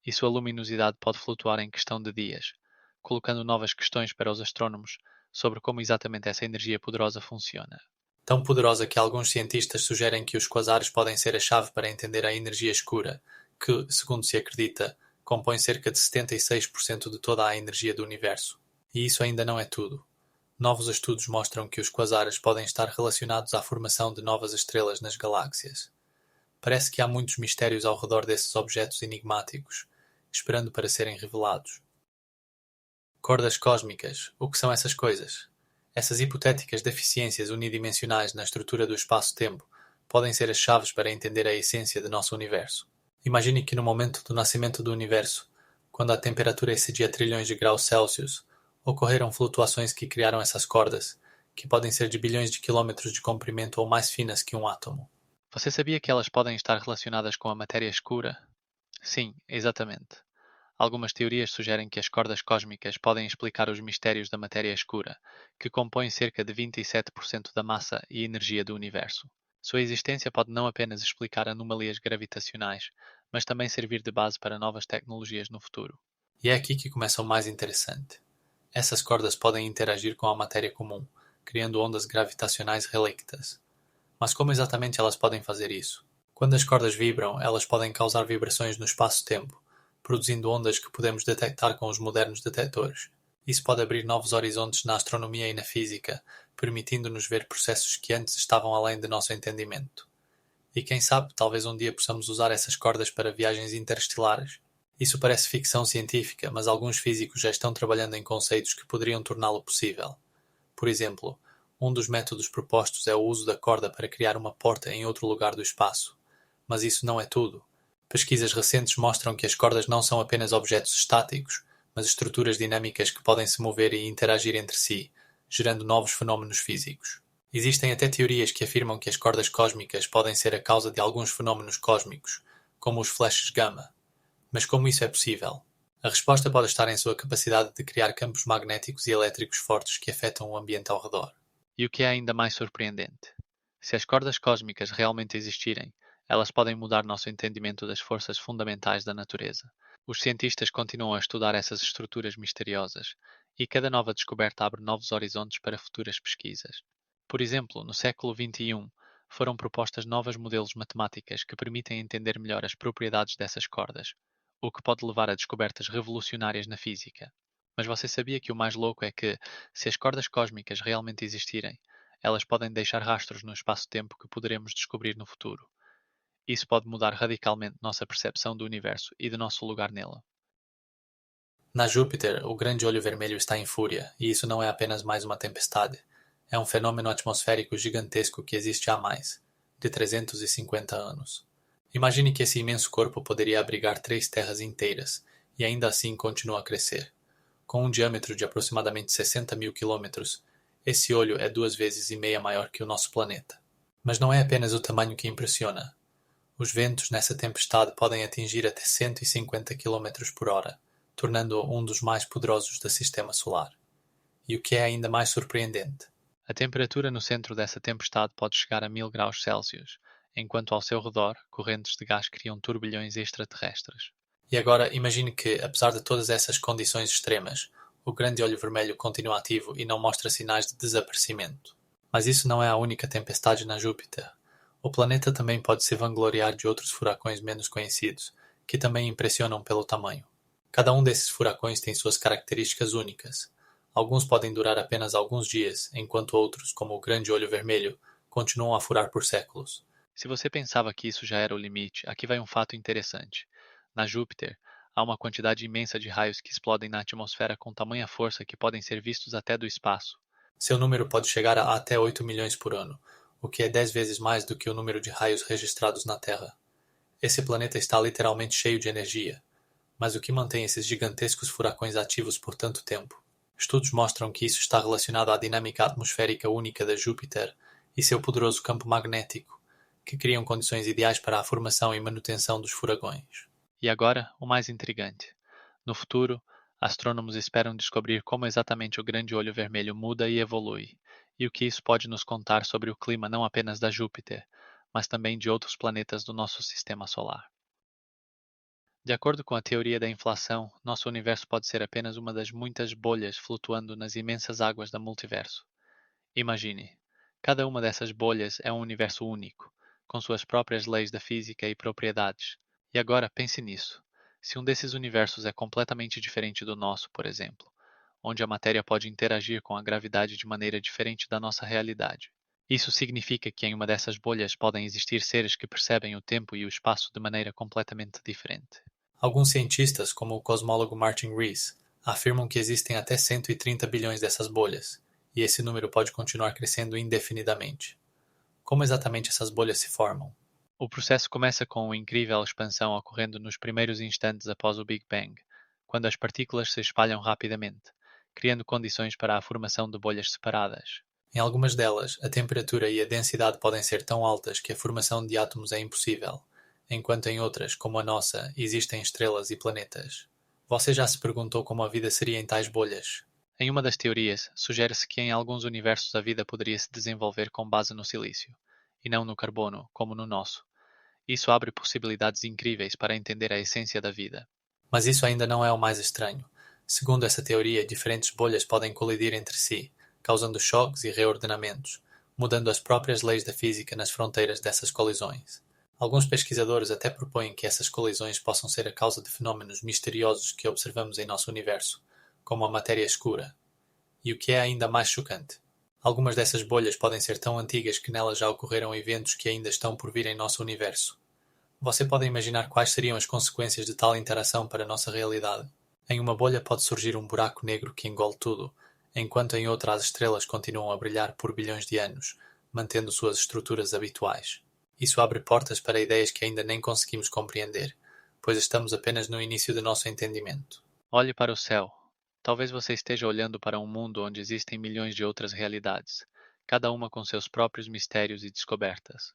e sua luminosidade pode flutuar em questão de dias, colocando novas questões para os astrônomos sobre como exatamente essa energia poderosa funciona. Tão poderosa que alguns cientistas sugerem que os quasares podem ser a chave para entender a energia escura, que, segundo se acredita, compõe cerca de 76% de toda a energia do universo. E isso ainda não é tudo. Novos estudos mostram que os quasares podem estar relacionados à formação de novas estrelas nas galáxias. Parece que há muitos mistérios ao redor desses objetos enigmáticos, esperando para serem revelados. Cordas cósmicas. O que são essas coisas? Essas hipotéticas deficiências unidimensionais na estrutura do espaço-tempo podem ser as chaves para entender a essência do nosso universo. Imagine que no momento do nascimento do universo, quando a temperatura excedia trilhões de graus Celsius, ocorreram flutuações que criaram essas cordas, que podem ser de bilhões de quilômetros de comprimento ou mais finas que um átomo. Você sabia que elas podem estar relacionadas com a matéria escura? Sim, exatamente. Algumas teorias sugerem que as cordas cósmicas podem explicar os mistérios da matéria escura, que compõe cerca de 27% da massa e energia do universo. Sua existência pode não apenas explicar anomalias gravitacionais, mas também servir de base para novas tecnologias no futuro. E é aqui que começa o mais interessante. Essas cordas podem interagir com a matéria comum, criando ondas gravitacionais relictas. Mas como exatamente elas podem fazer isso? Quando as cordas vibram, elas podem causar vibrações no espaço-tempo, produzindo ondas que podemos detectar com os modernos detectores. Isso pode abrir novos horizontes na astronomia e na física, permitindo-nos ver processos que antes estavam além de nosso entendimento. E quem sabe, talvez um dia possamos usar essas cordas para viagens interestelares. Isso parece ficção científica, mas alguns físicos já estão trabalhando em conceitos que poderiam torná-lo possível. Por exemplo, um dos métodos propostos é o uso da corda para criar uma porta em outro lugar do espaço. Mas isso não é tudo. Pesquisas recentes mostram que as cordas não são apenas objetos estáticos, mas estruturas dinâmicas que podem se mover e interagir entre si, gerando novos fenómenos físicos. Existem até teorias que afirmam que as cordas cósmicas podem ser a causa de alguns fenómenos cósmicos, como os flashes gama. Mas como isso é possível? A resposta pode estar em sua capacidade de criar campos magnéticos e elétricos fortes que afetam o ambiente ao redor. E o que é ainda mais surpreendente? Se as cordas cósmicas realmente existirem, elas podem mudar nosso entendimento das forças fundamentais da natureza. Os cientistas continuam a estudar essas estruturas misteriosas, e cada nova descoberta abre novos horizontes para futuras pesquisas. Por exemplo, no século XXI, foram propostas novas modelos matemáticas que permitem entender melhor as propriedades dessas cordas, o que pode levar a descobertas revolucionárias na física. Mas você sabia que o mais louco é que, se as cordas cósmicas realmente existirem, elas podem deixar rastros no espaço-tempo que poderemos descobrir no futuro. Isso pode mudar radicalmente nossa percepção do universo e do nosso lugar nele. Na Júpiter, o grande olho vermelho está em fúria, e isso não é apenas mais uma tempestade. É um fenômeno atmosférico gigantesco que existe há mais de 350 anos. Imagine que esse imenso corpo poderia abrigar 3 terras inteiras, e ainda assim continua a crescer. Com um diâmetro de aproximadamente 60 mil quilômetros, esse olho é 2,5 vezes maior que o nosso planeta. Mas não é apenas o tamanho que impressiona. Os ventos nessa tempestade podem atingir até 150 quilômetros por hora, tornando-o um dos mais poderosos do sistema solar. E o que é ainda mais surpreendente? A temperatura no centro dessa tempestade pode chegar a 1000 graus Celsius, enquanto ao seu redor correntes de gás criam turbilhões extraterrestres. E agora imagine que, apesar de todas essas condições extremas, o grande olho vermelho continua ativo e não mostra sinais de desaparecimento. Mas isso não é a única tempestade na Júpiter. O planeta também pode se vangloriar de outros furacões menos conhecidos, que também impressionam pelo tamanho. Cada um desses furacões tem suas características únicas. Alguns podem durar apenas alguns dias, enquanto outros, como o grande olho vermelho, continuam a furar por séculos. Se você pensava que isso já era o limite, aqui vai um fato interessante. Na Júpiter, há uma quantidade imensa de raios que explodem na atmosfera com tamanha força que podem ser vistos até do espaço. Seu número pode chegar a até 8 milhões por ano, o que é 10 vezes mais do que o número de raios registrados na Terra. Esse planeta está literalmente cheio de energia. Mas o que mantém esses gigantescos furacões ativos por tanto tempo? Estudos mostram que isso está relacionado à dinâmica atmosférica única da Júpiter e seu poderoso campo magnético, que criam condições ideais para a formação e manutenção dos furacões. E agora, o mais intrigante. No futuro, astrônomos esperam descobrir como exatamente o grande olho vermelho muda e evolui, e o que isso pode nos contar sobre o clima não apenas da Júpiter, mas também de outros planetas do nosso sistema solar. De acordo com a teoria da inflação, nosso universo pode ser apenas uma das muitas bolhas flutuando nas imensas águas do multiverso. Imagine, cada uma dessas bolhas é um universo único, com suas próprias leis da física e propriedades. E agora pense nisso. Se um desses universos é completamente diferente do nosso, por exemplo, onde a matéria pode interagir com a gravidade de maneira diferente da nossa realidade. Isso significa que em uma dessas bolhas podem existir seres que percebem o tempo e o espaço de maneira completamente diferente. Alguns cientistas, como o cosmólogo Martin Rees, afirmam que existem até 130 bilhões dessas bolhas, e esse número pode continuar crescendo indefinidamente. Como exatamente essas bolhas se formam? O processo começa com uma incrível expansão ocorrendo nos primeiros instantes após o Big Bang, quando as partículas se espalham rapidamente, criando condições para a formação de bolhas separadas. Em algumas delas, a temperatura e a densidade podem ser tão altas que a formação de átomos é impossível, enquanto em outras, como a nossa, existem estrelas e planetas. Você já se perguntou como a vida seria em tais bolhas? Em uma das teorias, sugere-se que em alguns universos a vida poderia se desenvolver com base no silício, e não no carbono, como no nosso. Isso abre possibilidades incríveis para entender a essência da vida. Mas isso ainda não é o mais estranho. Segundo essa teoria, diferentes bolhas podem colidir entre si, causando choques e reordenamentos, mudando as próprias leis da física nas fronteiras dessas colisões. Alguns pesquisadores até propõem que essas colisões possam ser a causa de fenômenos misteriosos que observamos em nosso universo, como a matéria escura. E o que é ainda mais chocante, algumas dessas bolhas podem ser tão antigas que nelas já ocorreram eventos que ainda estão por vir em nosso universo. Você pode imaginar quais seriam as consequências de tal interação para a nossa realidade? Em uma bolha pode surgir um buraco negro que engole tudo, enquanto em outra as estrelas continuam a brilhar por bilhões de anos, mantendo suas estruturas habituais. Isso abre portas para ideias que ainda nem conseguimos compreender, pois estamos apenas no início do nosso entendimento. Olhe para o céu. Talvez você esteja olhando para um mundo onde existem milhões de outras realidades, cada uma com seus próprios mistérios e descobertas.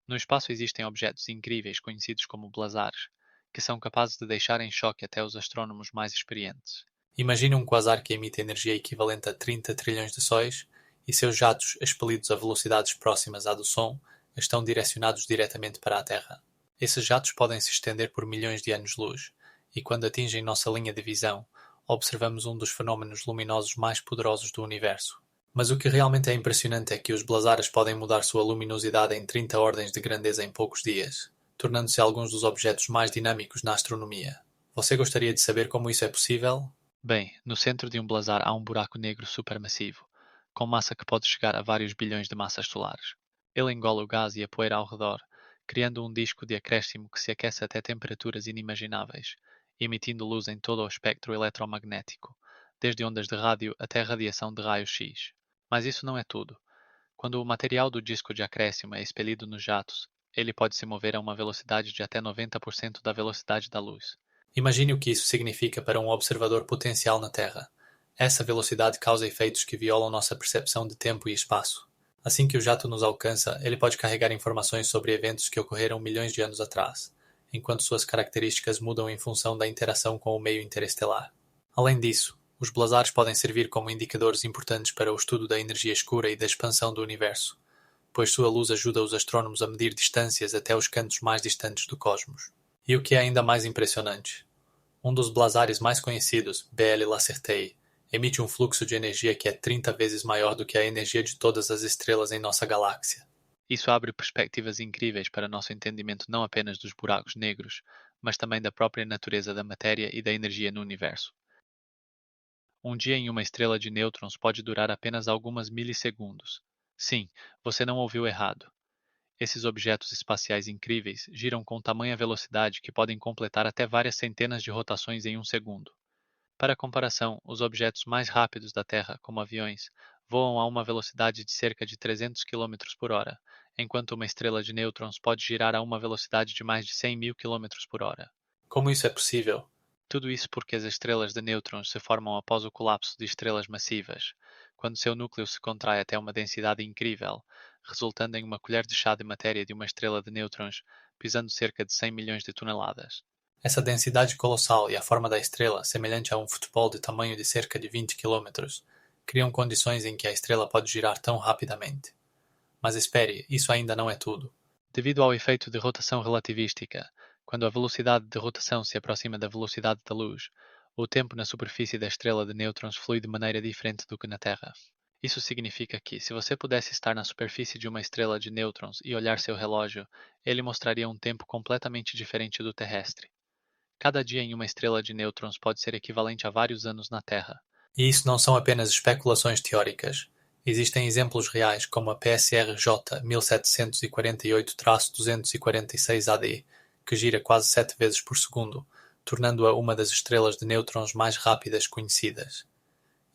No espaço existem objetos incríveis conhecidos como blazars, que são capazes de deixar em choque até os astrônomos mais experientes. Imagine um quasar que emite energia equivalente a 30 trilhões de sóis e seus jatos, expelidos a velocidades próximas à do som, estão direcionados diretamente para a Terra. Esses jatos podem se estender por milhões de anos-luz, e quando atingem nossa linha de visão, observamos um dos fenômenos luminosos mais poderosos do universo. Mas o que realmente é impressionante é que os blazares podem mudar sua luminosidade em 30 ordens de grandeza em poucos dias, tornando-se alguns dos objetos mais dinâmicos na astronomia. Você gostaria de saber como isso é possível? Bem, no centro de um blazar há um buraco negro supermassivo, com massa que pode chegar a vários bilhões de massas solares. Ele engole o gás e a poeira ao redor, criando um disco de acréscimo que se aquece até temperaturas inimagináveis, emitindo luz em todo o espectro eletromagnético, desde ondas de rádio até radiação de raios-x. Mas isso não é tudo. Quando o material do disco de acréscimo é expelido nos jatos, ele pode se mover a uma velocidade de até 90% da velocidade da luz. Imagine o que isso significa para um observador potencial na Terra. Essa velocidade causa efeitos que violam nossa percepção de tempo e espaço. Assim que o jato nos alcança, ele pode carregar informações sobre eventos que ocorreram milhões de anos atrás, enquanto suas características mudam em função da interação com o meio interestelar. Além disso, os blazars podem servir como indicadores importantes para o estudo da energia escura e da expansão do universo, pois sua luz ajuda os astrônomos a medir distâncias até os cantos mais distantes do cosmos. E o que é ainda mais impressionante, um dos blazares mais conhecidos, BL Lacertae, emite um fluxo de energia que é 30 vezes maior do que a energia de todas as estrelas em nossa galáxia. Isso abre perspectivas incríveis para nosso entendimento não apenas dos buracos negros, mas também da própria natureza da matéria e da energia no universo. Um dia em uma estrela de nêutrons pode durar apenas algumas milissegundos. Sim, você não ouviu errado. Esses objetos espaciais incríveis giram com tamanha velocidade que podem completar até várias centenas de rotações em um segundo. Para comparação, os objetos mais rápidos da Terra, como aviões, voam a uma velocidade de cerca de 300 km por hora, enquanto uma estrela de nêutrons pode girar a uma velocidade de mais de 100.000 km por hora. Como isso é possível? Tudo isso porque as estrelas de nêutrons se formam após o colapso de estrelas massivas, quando seu núcleo se contrai até uma densidade incrível, resultando em uma colher de chá de matéria de uma estrela de nêutrons pesando cerca de 100 milhões de toneladas. Essa densidade colossal e a forma da estrela, semelhante a um futebol de tamanho de cerca de 20 km, criam condições em que a estrela pode girar tão rapidamente. Mas espere, isso ainda não é tudo. Devido ao efeito de rotação relativística, quando a velocidade de rotação se aproxima da velocidade da luz, o tempo na superfície da estrela de nêutrons flui de maneira diferente do que na Terra. Isso significa que, se você pudesse estar na superfície de uma estrela de nêutrons e olhar seu relógio, ele mostraria um tempo completamente diferente do terrestre. Cada dia em uma estrela de nêutrons pode ser equivalente a vários anos na Terra. E isso não são apenas especulações teóricas. Existem exemplos reais como a PSRJ 1748-246 AD, que gira quase 7 vezes por segundo, tornando-a uma das estrelas de nêutrons mais rápidas conhecidas.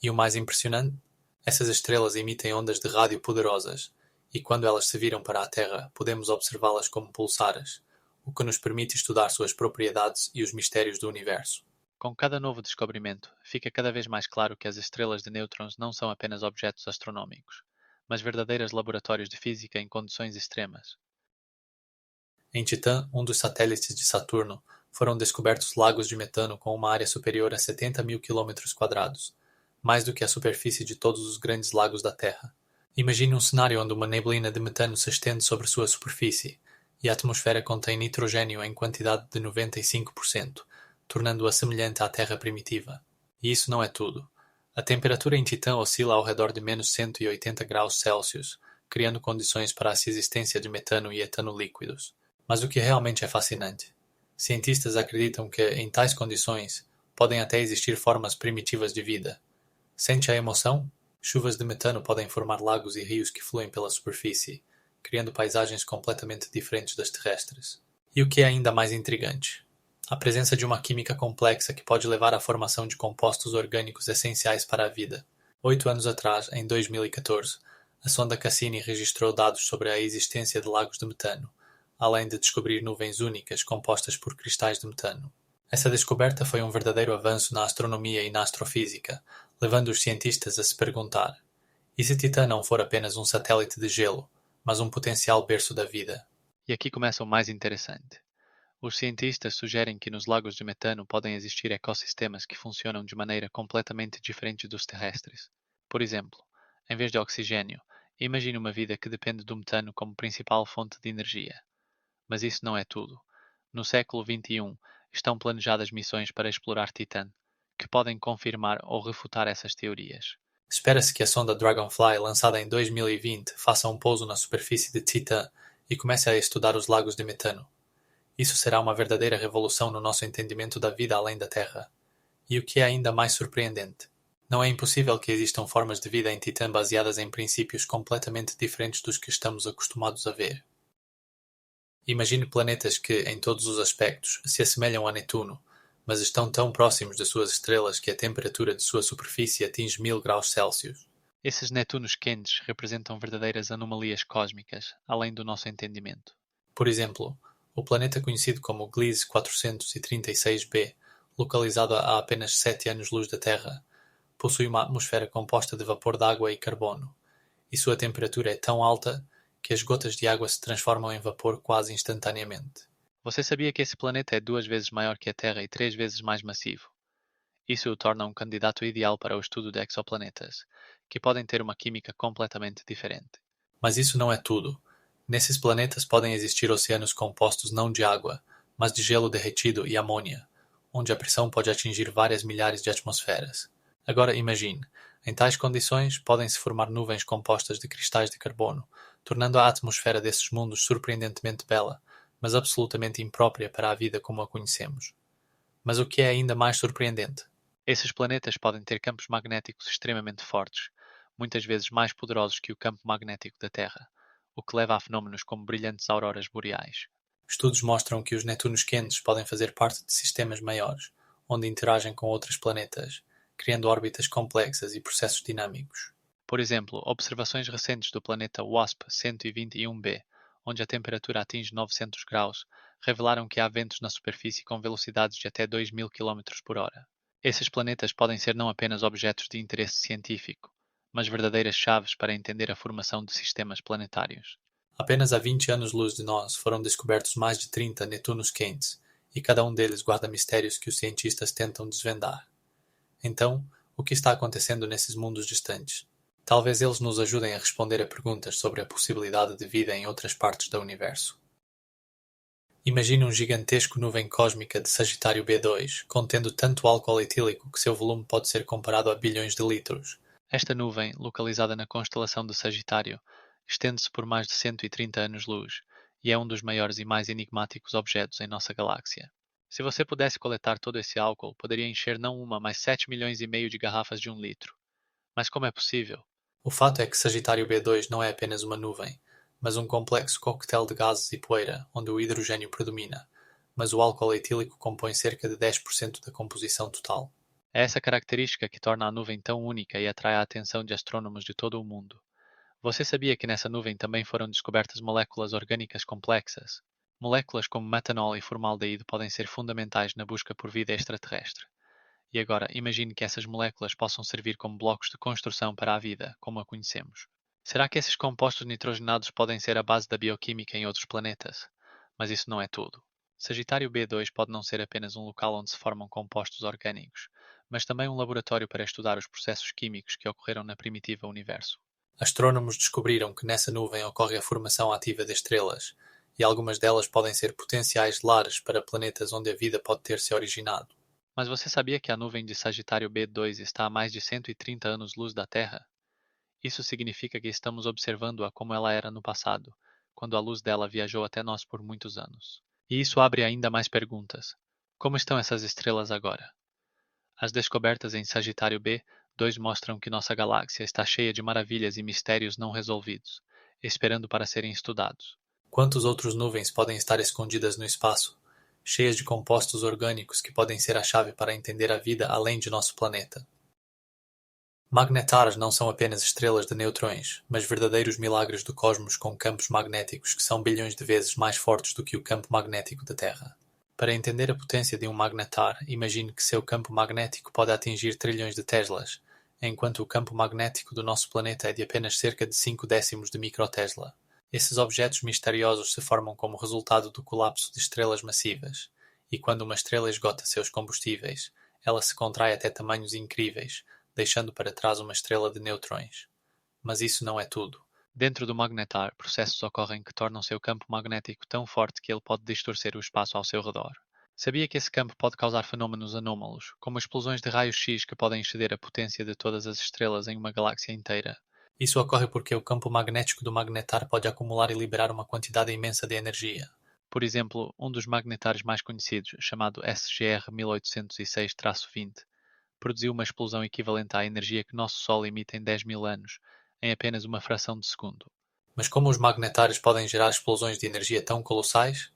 E o mais impressionante? Essas estrelas emitem ondas de rádio poderosas, e quando elas se viram para a Terra, podemos observá-las como pulsares, o que nos permite estudar suas propriedades e os mistérios do universo. Com cada novo descobrimento, fica cada vez mais claro que as estrelas de nêutrons não são apenas objetos astronómicos, mas verdadeiros laboratórios de física em condições extremas. Em Titã, um dos satélites de Saturno, foram descobertos lagos de metano com uma área superior a 70 mil quilômetros quadrados, mais do que a superfície de todos os grandes lagos da Terra. Imagine um cenário onde uma neblina de metano se estende sobre sua superfície, e a atmosfera contém nitrogênio em quantidade de 95%, tornando-a semelhante à Terra primitiva. E isso não é tudo. A temperatura em Titã oscila ao redor de menos 180 graus Celsius, criando condições para a existência de metano e etano líquidos. Mas o que realmente é fascinante? Cientistas acreditam que, em tais condições, podem até existir formas primitivas de vida. Sente a emoção? Chuvas de metano podem formar lagos e rios que fluem pela superfície, criando paisagens completamente diferentes das terrestres. E o que é ainda mais intrigante? A presença de uma química complexa que pode levar à formação de compostos orgânicos essenciais para a vida. 8 anos atrás, em 2014, a sonda Cassini registrou dados sobre a existência de lagos de metano, além de descobrir nuvens únicas compostas por cristais de metano. Essa descoberta foi um verdadeiro avanço na astronomia e na astrofísica, levando os cientistas a se perguntar: e se Titã não for apenas um satélite de gelo, mas um potencial berço da vida? E aqui começa o mais interessante. Os cientistas sugerem que nos lagos de metano podem existir ecossistemas que funcionam de maneira completamente diferente dos terrestres. Por exemplo, em vez de oxigênio, imagine uma vida que depende do metano como principal fonte de energia. Mas isso não é tudo. No século XXI, estão planejadas missões para explorar Titã, que podem confirmar ou refutar essas teorias. Espera-se que a sonda Dragonfly, lançada em 2020, faça um pouso na superfície de Titã e comece a estudar os lagos de metano. Isso será uma verdadeira revolução no nosso entendimento da vida além da Terra. E o que é ainda mais surpreendente, não é impossível que existam formas de vida em Titã baseadas em princípios completamente diferentes dos que estamos acostumados a ver. Imagine planetas que, em todos os aspectos, se assemelham a Netuno, mas estão tão próximos de suas estrelas que a temperatura de sua superfície atinge 1000 graus Celsius. Esses Netunos quentes representam verdadeiras anomalias cósmicas, além do nosso entendimento. Por exemplo, o planeta conhecido como Gliese 436b, localizado a apenas 7 anos-luz da Terra, possui uma atmosfera composta de vapor d'água e carbono, e sua temperatura é tão alta que as gotas de água se transformam em vapor quase instantaneamente. Você sabia que esse planeta é 2 vezes maior que a Terra e 3 vezes mais massivo? Isso o torna um candidato ideal para o estudo de exoplanetas, que podem ter uma química completamente diferente. Mas isso não é tudo. Nesses planetas podem existir oceanos compostos não de água, mas de gelo derretido e amônia, onde a pressão pode atingir várias milhares de atmosferas. Agora imagine, em tais condições podem-se formar nuvens compostas de cristais de carbono, tornando a atmosfera desses mundos surpreendentemente bela, mas absolutamente imprópria para a vida como a conhecemos. Mas o que é ainda mais surpreendente? Esses planetas podem ter campos magnéticos extremamente fortes, muitas vezes mais poderosos que o campo magnético da Terra, o que leva a fenômenos como brilhantes auroras boreais. Estudos mostram que os Netunos quentes podem fazer parte de sistemas maiores, onde interagem com outros planetas, criando órbitas complexas e processos dinâmicos. Por exemplo, observações recentes do planeta WASP-121b, onde a temperatura atinge 900 graus, revelaram que há ventos na superfície com velocidades de até 2000 km/h. Esses planetas podem ser não apenas objetos de interesse científico, mas verdadeiras chaves para entender a formação de sistemas planetários. Apenas há 20 anos-luz de nós foram descobertos mais de 30 Netunos quentes, e cada um deles guarda mistérios que os cientistas tentam desvendar. Então, o que está acontecendo nesses mundos distantes? Talvez eles nos ajudem a responder a perguntas sobre a possibilidade de vida em outras partes do universo. Imagine um gigantesco nuvem cósmica de Sagitário B2, contendo tanto álcool etílico que seu volume pode ser comparado a bilhões de litros. Esta nuvem, localizada na constelação de Sagitário, estende-se por mais de 130 anos-luz e é um dos maiores e mais enigmáticos objetos em nossa galáxia. Se você pudesse coletar todo esse álcool, poderia encher não uma, mas 7 milhões e meio de garrafas de 1 litro. Mas como é possível? O fato é que Sagitário B2 não é apenas uma nuvem, mas um complexo coquetel de gases e poeira, onde o hidrogênio predomina, mas o álcool etílico compõe cerca de 10% da composição total. É essa característica que torna a nuvem tão única e atrai a atenção de astrônomos de todo o mundo. Você sabia que nessa nuvem também foram descobertas moléculas orgânicas complexas? Moléculas como metanol e formaldeído podem ser fundamentais na busca por vida extraterrestre. E agora, imagine que essas moléculas possam servir como blocos de construção para a vida, como a conhecemos. Será que esses compostos nitrogenados podem ser a base da bioquímica em outros planetas? Mas isso não é tudo. Sagitário B2 pode não ser apenas um local onde se formam compostos orgânicos, mas também um laboratório para estudar os processos químicos que ocorreram na primitiva universo. Astrônomos descobriram que nessa nuvem ocorre a formação ativa de estrelas, e algumas delas podem ser potenciais lares para planetas onde a vida pode ter se originado. Mas você sabia que a nuvem de Sagitário B2 está a mais de 130 anos-luz da Terra? Isso significa que estamos observando-a como ela era no passado, quando a luz dela viajou até nós por muitos anos. E isso abre ainda mais perguntas. Como estão essas estrelas agora? As descobertas em Sagitário B2 mostram que nossa galáxia está cheia de maravilhas e mistérios não resolvidos, esperando para serem estudados. Quantas outras nuvens podem estar escondidas no espaço, cheias de compostos orgânicos que podem ser a chave para entender a vida além de nosso planeta? Magnetares não são apenas estrelas de neutrões, mas verdadeiros milagres do cosmos com campos magnéticos que são bilhões de vezes mais fortes do que o campo magnético da Terra. Para entender a potência de um magnetar, imagine que seu campo magnético pode atingir trilhões de teslas, enquanto o campo magnético do nosso planeta é de apenas cerca de 5 décimos de microtesla. Esses objetos misteriosos se formam como resultado do colapso de estrelas massivas, e quando uma estrela esgota seus combustíveis, ela se contrai até tamanhos incríveis, deixando para trás uma estrela de neutrões. Mas isso não é tudo. Dentro do magnetar, processos ocorrem que tornam seu campo magnético tão forte que ele pode distorcer o espaço ao seu redor. Sabia que esse campo pode causar fenômenos anômalos, como explosões de raios X que podem exceder a potência de todas as estrelas em uma galáxia inteira? Isso ocorre porque o campo magnético do magnetar pode acumular e liberar uma quantidade imensa de energia. Por exemplo, um dos magnetares mais conhecidos, chamado SGR 1806-20, produziu uma explosão equivalente à energia que nosso Sol emite em 10.000 anos, em apenas uma fração de segundo. Mas como os magnetares podem gerar explosões de energia tão colossais?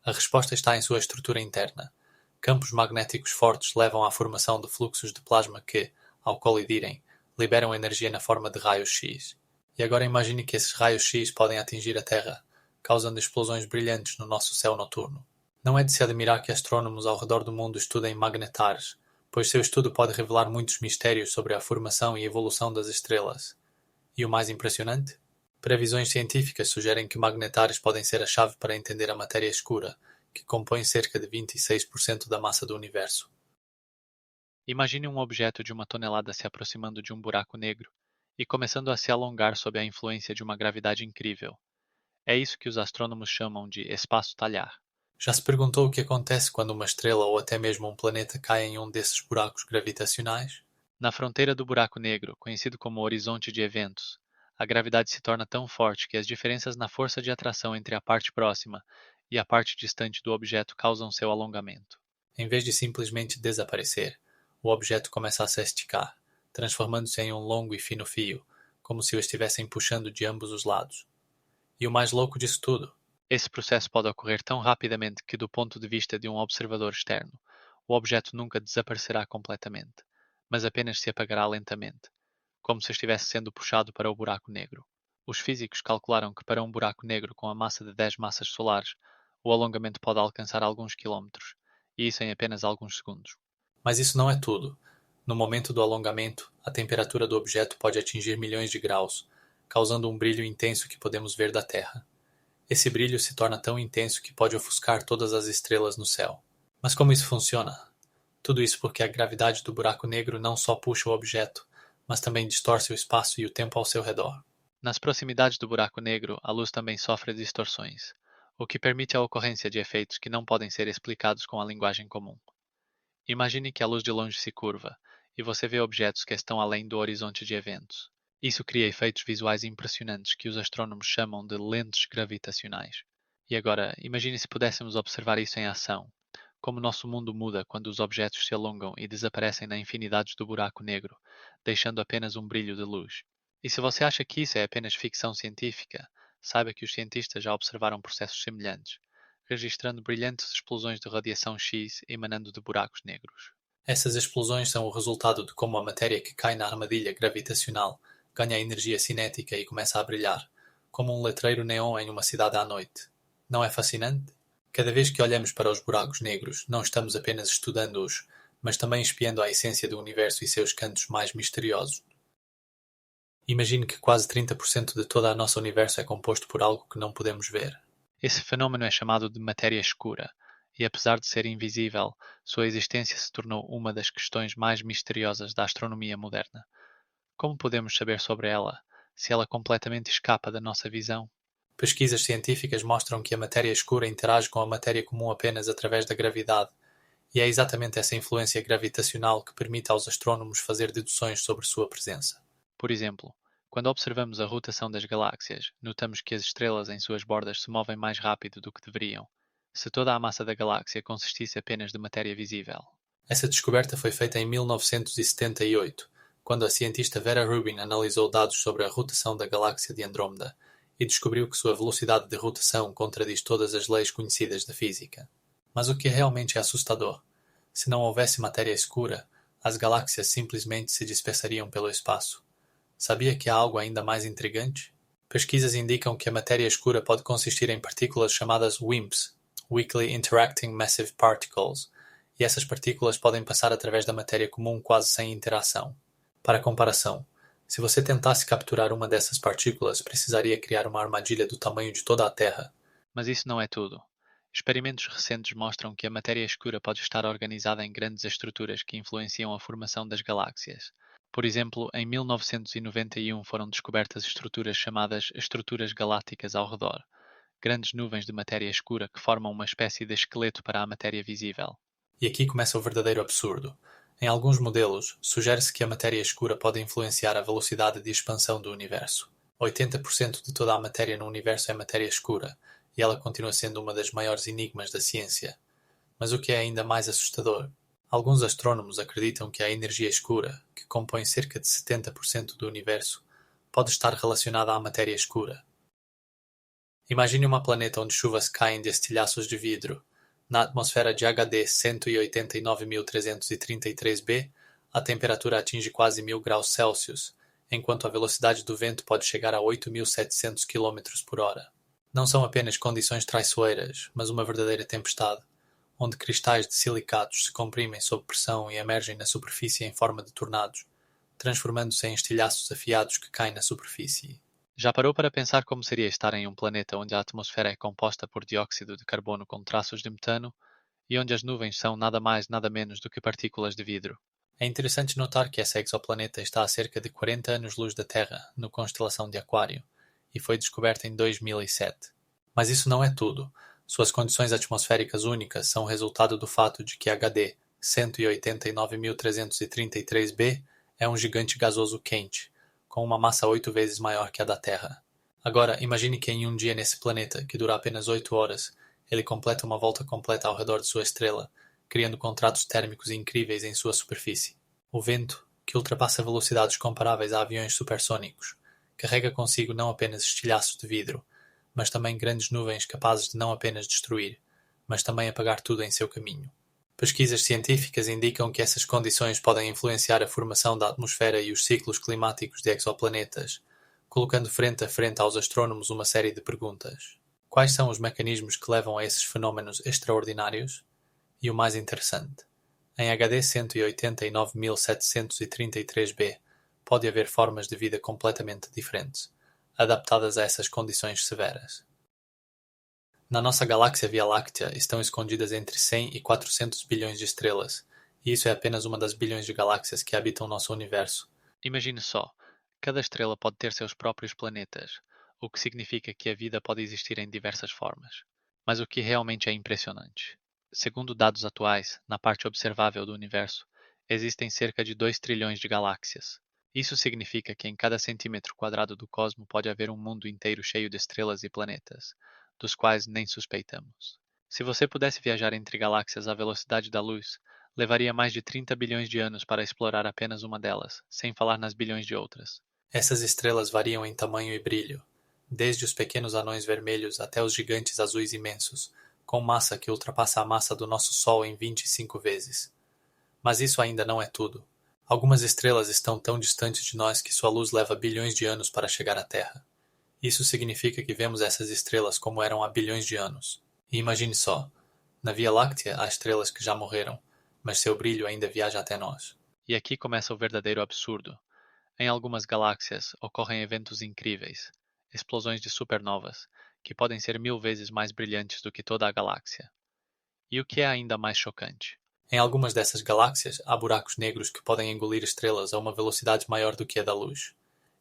A resposta está em sua estrutura interna. Campos magnéticos fortes levam à formação de fluxos de plasma que, ao colidirem, liberam energia na forma de raios X. E agora imagine que esses raios X podem atingir a Terra, causando explosões brilhantes no nosso céu noturno. Não é de se admirar que astrônomos ao redor do mundo estudem magnetares, pois seu estudo pode revelar muitos mistérios sobre a formação e evolução das estrelas. E o mais impressionante? Previsões científicas sugerem que magnetares podem ser a chave para entender a matéria escura, que compõe cerca de 26% da massa do universo. Imagine um objeto de uma tonelada se aproximando de um buraco negro e começando a se alongar sob a influência de uma gravidade incrível. É isso que os astrônomos chamam de espaço-talhar. Já se perguntou o que acontece quando uma estrela ou até mesmo um planeta cai em um desses buracos gravitacionais? Na fronteira do buraco negro, conhecido como horizonte de eventos, a gravidade se torna tão forte que as diferenças na força de atração entre a parte próxima e a parte distante do objeto causam seu alongamento. Em vez de simplesmente desaparecer, o objeto começa a se esticar, transformando-se em um longo e fino fio, como se o estivessem puxando de ambos os lados. E o mais louco disso tudo? Esse processo pode ocorrer tão rapidamente que, do ponto de vista de um observador externo, o objeto nunca desaparecerá completamente, mas apenas se apagará lentamente, como se estivesse sendo puxado para o buraco negro. Os físicos calcularam que para um buraco negro com a massa de 10 massas solares, o alongamento pode alcançar alguns quilómetros, e isso em apenas alguns segundos. Mas isso não é tudo. No momento do alongamento, a temperatura do objeto pode atingir milhões de graus, causando um brilho intenso que podemos ver da Terra. Esse brilho se torna tão intenso que pode ofuscar todas as estrelas no céu. Mas como isso funciona? Tudo isso porque a gravidade do buraco negro não só puxa o objeto, mas também distorce o espaço e o tempo ao seu redor. Nas proximidades do buraco negro, a luz também sofre distorções, o que permite a ocorrência de efeitos que não podem ser explicados com a linguagem comum. Imagine que a luz de longe se curva, e você vê objetos que estão além do horizonte de eventos. Isso cria efeitos visuais impressionantes que os astrônomos chamam de lentes gravitacionais. E agora, imagine se pudéssemos observar isso em ação. Como nosso mundo muda quando os objetos se alongam e desaparecem na infinidades do buraco negro, deixando apenas um brilho de luz. E se você acha que isso é apenas ficção científica, saiba que os cientistas já observaram processos semelhantes, registrando brilhantes explosões de radiação X emanando de buracos negros. Essas explosões são o resultado de como a matéria que cai na armadilha gravitacional ganha energia cinética e começa a brilhar, como um letreiro neon em uma cidade à noite. Não é fascinante? Cada vez que olhamos para os buracos negros, não estamos apenas estudando-os, mas também espiando a essência do universo e seus cantos mais misteriosos. Imagine que quase 30% de todo o nosso universo é composto por algo que não podemos ver. Esse fenômeno é chamado de matéria escura, e apesar de ser invisível, sua existência se tornou uma das questões mais misteriosas da astronomia moderna. Como podemos saber sobre ela, se ela completamente escapa da nossa visão? Pesquisas científicas mostram que a matéria escura interage com a matéria comum apenas através da gravidade, e é exatamente essa influência gravitacional que permite aos astrônomos fazer deduções sobre sua presença. Por exemplo, quando observamos a rotação das galáxias, notamos que as estrelas em suas bordas se movem mais rápido do que deveriam, se toda a massa da galáxia consistisse apenas de matéria visível. Essa descoberta foi feita em 1978, quando a cientista Vera Rubin analisou dados sobre a rotação da galáxia de Andrómeda e descobriu que sua velocidade de rotação contradiz todas as leis conhecidas da física. Mas o que realmente é assustador? Se não houvesse matéria escura, As galáxias simplesmente se dispersariam pelo espaço. Sabia que há algo ainda mais intrigante? Pesquisas indicam que a matéria escura pode consistir em partículas chamadas WIMPs, Weakly Interacting Massive Particles, e essas partículas podem passar através da matéria comum quase sem interação. Para comparação, se você tentasse capturar uma dessas partículas, precisaria criar uma armadilha do tamanho de toda a Terra. Mas isso não é tudo. Experimentos recentes mostram que a matéria escura pode estar organizada em grandes estruturas que influenciam a formação das galáxias. Por exemplo, em 1991 foram descobertas estruturas chamadas estruturas galácticas ao redor, grandes nuvens de matéria escura que formam uma espécie de esqueleto para a matéria visível. E aqui começa o verdadeiro absurdo. Em alguns modelos, sugere-se que a matéria escura pode influenciar a velocidade de expansão do universo. 80% de toda a matéria no universo é matéria escura, e ela continua sendo uma das maiores enigmas da ciência. Mas o que é ainda mais assustador? Alguns astrônomos acreditam que a energia escura, que compõe cerca de 70% do universo, pode estar relacionada à matéria escura. Imagine uma planeta onde chuvas caem de estilhaços de vidro. Na atmosfera de HD 189.333b, a temperatura atinge quase 1000 graus Celsius, enquanto a velocidade do vento pode chegar a 8.700 km por hora. Não são apenas condições traiçoeiras, mas uma verdadeira tempestade, onde cristais de silicatos se comprimem sob pressão e emergem na superfície em forma de tornados, transformando-se em estilhaços afiados que caem na superfície. Já parou para pensar como seria estar em um planeta onde a atmosfera é composta por dióxido de carbono com traços de metano e onde as nuvens são nada mais nada menos do que partículas de vidro? É interessante notar que esse exoplaneta está a cerca de 40 anos-luz da Terra, na constelação de Aquário, e foi descoberta em 2007. Mas isso não é tudo. Suas condições atmosféricas únicas são resultado do fato de que HD 189.333b é um gigante gasoso quente, com uma massa 8 vezes maior que a da Terra. Agora, imagine que em um dia nesse planeta, que dura apenas 8 horas, ele completa uma volta completa ao redor de sua estrela, criando contratos térmicos incríveis em sua superfície. O vento, que ultrapassa velocidades comparáveis a aviões supersônicos, carrega consigo não apenas estilhaços de vidro, mas também grandes nuvens capazes de não apenas destruir, mas também apagar tudo em seu caminho. Pesquisas científicas indicam que essas condições podem influenciar a formação da atmosfera e os ciclos climáticos de exoplanetas, colocando frente a frente aos astrônomos uma série de perguntas. Quais são os mecanismos que levam a esses fenômenos extraordinários? E o mais interessante, em HD 189.733b pode haver formas de vida completamente diferentes, adaptadas a essas condições severas. Na nossa galáxia Via Láctea estão escondidas entre 100 e 400 bilhões de estrelas, e isso é apenas uma das bilhões de galáxias que habitam nosso universo. Imagine só, cada estrela pode ter seus próprios planetas, o que significa que a vida pode existir em diversas formas. Mas o que realmente é impressionante? Segundo dados atuais, na parte observável do universo, existem cerca de 2 trilhões de galáxias. Isso significa que em cada centímetro quadrado do cosmo pode haver um mundo inteiro cheio de estrelas e planetas, dos quais nem suspeitamos. Se você pudesse viajar entre galáxias à velocidade da luz, levaria mais de 30 bilhões de anos para explorar apenas uma delas, sem falar nas bilhões de outras. Essas estrelas variam em tamanho e brilho, desde os pequenos anões vermelhos até os gigantes azuis imensos, com massa que ultrapassa a massa do nosso Sol em 25 vezes. Mas isso ainda não é tudo. Algumas estrelas estão tão distantes de nós que sua luz leva bilhões de anos para chegar à Terra. Isso significa que vemos essas estrelas como eram há bilhões de anos. E imagine só, na Via Láctea há estrelas que já morreram, mas seu brilho ainda viaja até nós. E aqui começa o verdadeiro absurdo. Em algumas galáxias ocorrem eventos incríveis, explosões de supernovas, que podem ser 1000 vezes mais brilhantes do que toda a galáxia. E o que é ainda mais chocante? Em algumas dessas galáxias há buracos negros que podem engolir estrelas a uma velocidade maior do que a da luz.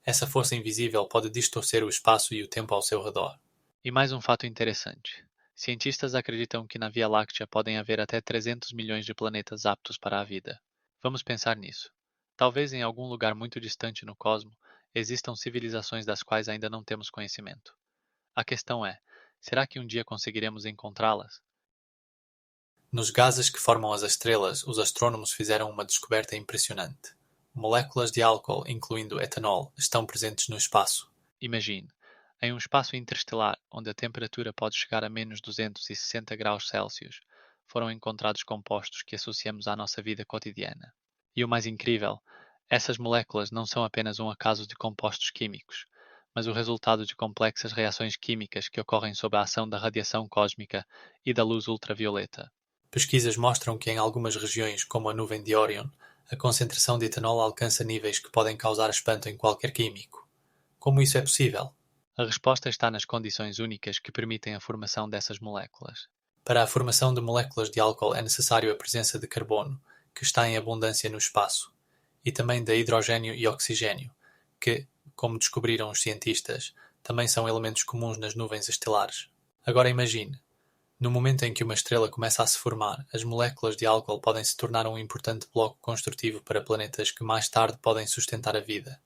Essa força invisível pode distorcer o espaço e o tempo ao seu redor. E mais um fato interessante. Cientistas acreditam que na Via Láctea podem haver até 300 milhões de planetas aptos para a vida. Vamos pensar nisso. Talvez em algum lugar muito distante no cosmo existam civilizações das quais ainda não temos conhecimento. A questão é: será que um dia conseguiremos encontrá-las? Nos gases que formam as estrelas, os astrônomos fizeram uma descoberta impressionante. Moléculas de álcool, incluindo etanol, estão presentes no espaço. Imagine, em um espaço interestelar onde a temperatura pode chegar a menos 260 graus Celsius, foram encontrados compostos que associamos à nossa vida cotidiana. E o mais incrível, essas moléculas não são apenas um acaso de compostos químicos, mas o resultado de complexas reações químicas que ocorrem sob a ação da radiação cósmica e da luz ultravioleta. Pesquisas mostram que em algumas regiões, como a nuvem de Orion, a concentração de etanol alcança níveis que podem causar espanto em qualquer químico. Como isso é possível? A resposta está nas condições únicas que permitem a formação dessas moléculas. Para a formação de moléculas de álcool é necessário a presença de carbono, que está em abundância no espaço, e também de hidrogênio e oxigênio, que, como descobriram os cientistas, também são elementos comuns nas nuvens estelares. Agora imagine, no momento em que uma estrela começa a se formar, as moléculas de álcool podem se tornar um importante bloco construtivo para planetas que mais tarde podem sustentar a vida.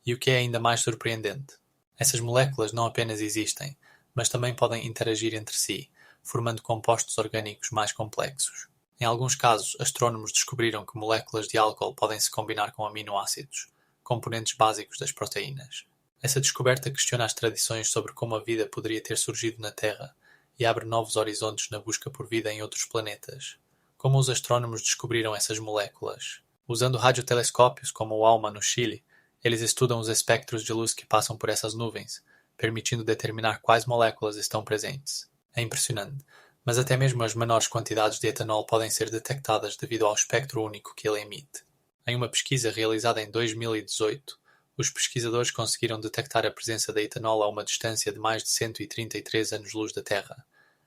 E o que é ainda mais surpreendente, essas moléculas não apenas existem, mas também podem interagir entre si, formando compostos orgânicos mais complexos. Em alguns casos, astrônomos descobriram que moléculas de álcool podem se combinar com aminoácidos, componentes básicos das proteínas. Essa descoberta questiona as tradições sobre como a vida poderia ter surgido na Terra e abre novos horizontes na busca por vida em outros planetas. Como os astrônomos descobriram essas moléculas? Usando radiotelescópios como o ALMA no Chile, eles estudam os espectros de luz que passam por essas nuvens, permitindo determinar quais moléculas estão presentes. É impressionante, mas até mesmo as menores quantidades de etanol podem ser detectadas devido ao espectro único que ele emite. Em uma pesquisa realizada em 2018, os pesquisadores conseguiram detectar a presença de etanol a uma distância de mais de 133 anos-luz da Terra,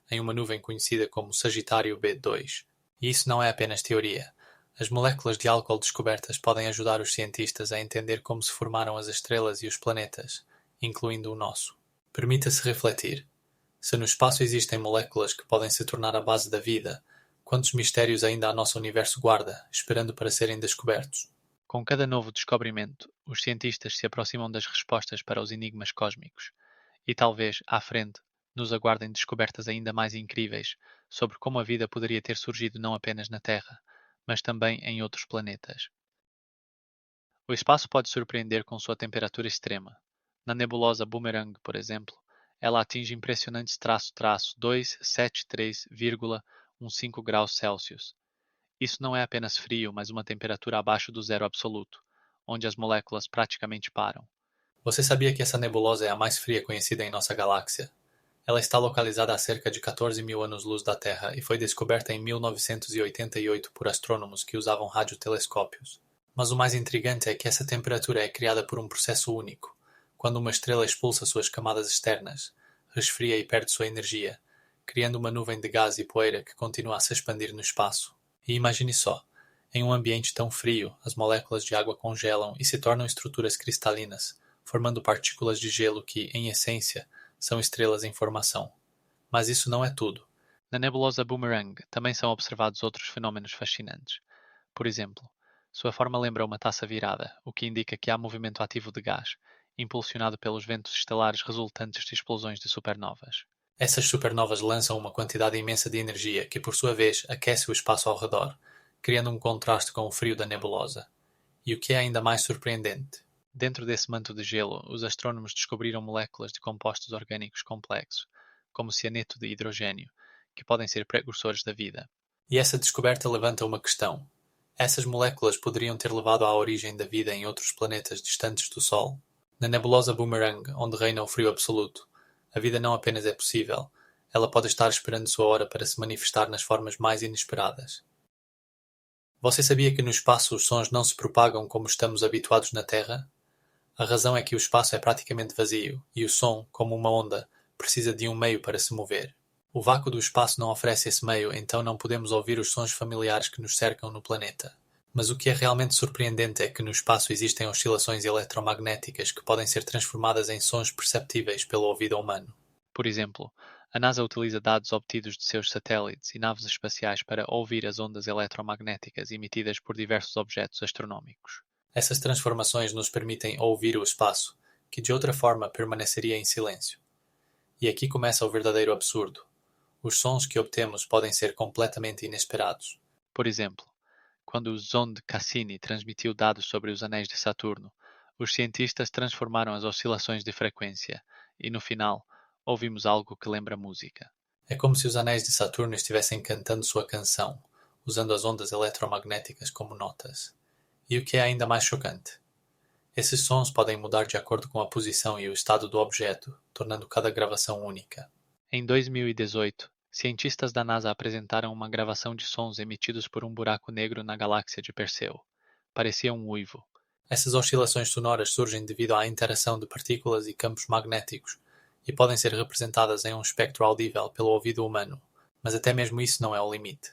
em uma nuvem conhecida como Sagitário B2. E isso não é apenas teoria. As moléculas de álcool descobertas podem ajudar os cientistas a entender como se formaram as estrelas e os planetas, incluindo o nosso. Permita-se refletir. Se no espaço existem moléculas que podem se tornar a base da vida, quantos mistérios ainda a nosso universo guarda, esperando para serem descobertos? Com cada novo descobrimento, os cientistas se aproximam das respostas para os enigmas cósmicos, e talvez, à frente, nos aguardem descobertas ainda mais incríveis sobre como a vida poderia ter surgido não apenas na Terra, mas também em outros planetas. O espaço pode surpreender com sua temperatura extrema. Na nebulosa Boomerang, por exemplo, ela atinge impressionantes -273,15 graus Celsius. Isso não é apenas frio, mas uma temperatura abaixo do zero absoluto, onde as moléculas praticamente param. Você sabia que essa nebulosa é a mais fria conhecida em nossa galáxia? Ela está localizada a cerca de 14 mil anos-luz da Terra e foi descoberta em 1988 por astrônomos que usavam radiotelescópios. Mas o mais intrigante é que essa temperatura é criada por um processo único, quando uma estrela expulsa suas camadas externas, resfria e perde sua energia, criando uma nuvem de gás e poeira que continua a se expandir no espaço. E imagine só, em um ambiente tão frio, as moléculas de água congelam e se tornam estruturas cristalinas, formando partículas de gelo que, em essência, são estrelas em formação. Mas isso não é tudo. Na nebulosa Boomerang também são observados outros fenômenos fascinantes. Por exemplo, sua forma lembra uma taça virada, o que indica que há movimento ativo de gás, impulsionado pelos ventos estelares resultantes de explosões de supernovas. Essas supernovas lançam uma quantidade imensa de energia que, por sua vez, aquece o espaço ao redor, criando um contraste com o frio da nebulosa. E o que é ainda mais surpreendente, Dentro desse manto de gelo, os astrônomos descobriram moléculas de compostos orgânicos complexos, como cianeto de hidrogênio, que podem ser precursores da vida. e essa descoberta levanta uma questão. Essas moléculas poderiam ter levado à origem da vida em outros planetas distantes do Sol? Na nebulosa Boomerang, onde reina o frio absoluto, a vida não apenas é possível, ela pode estar esperando sua hora para se manifestar nas formas mais inesperadas. Você sabia que no espaço os sons não se propagam como estamos habituados na Terra? A razão é que o espaço é praticamente vazio, e o som, como uma onda, precisa de um meio para se mover. O vácuo do espaço não oferece esse meio, então não podemos ouvir os sons familiares que nos cercam no planeta. Mas o que é realmente surpreendente é que no espaço existem oscilações eletromagnéticas que podem ser transformadas em sons perceptíveis pelo ouvido humano. Por exemplo, a NASA utiliza dados obtidos de seus satélites e naves espaciais para ouvir as ondas eletromagnéticas emitidas por diversos objetos astronómicos. Essas transformações nos permitem ouvir o espaço, que de outra forma permaneceria em silêncio. E aqui começa o verdadeiro absurdo. Os sons que obtemos podem ser completamente inesperados. Por exemplo, quando o Zonde Cassini transmitiu dados sobre os anéis de Saturno, os cientistas transformaram as oscilações de frequência e, no final, ouvimos algo que lembra música. É como se os anéis de Saturno estivessem cantando sua canção, usando as ondas eletromagnéticas como notas. E o que é ainda mais chocante? Esses sons podem mudar de acordo com a posição e o estado do objeto, tornando cada gravação única. Em 2018, cientistas da NASA apresentaram uma gravação de sons emitidos por um buraco negro na galáxia de Perseu. Parecia um uivo. Essas oscilações sonoras surgem devido à interação de partículas e campos magnéticos e podem ser representadas em um espectro audível pelo ouvido humano, mas até mesmo isso não é o limite.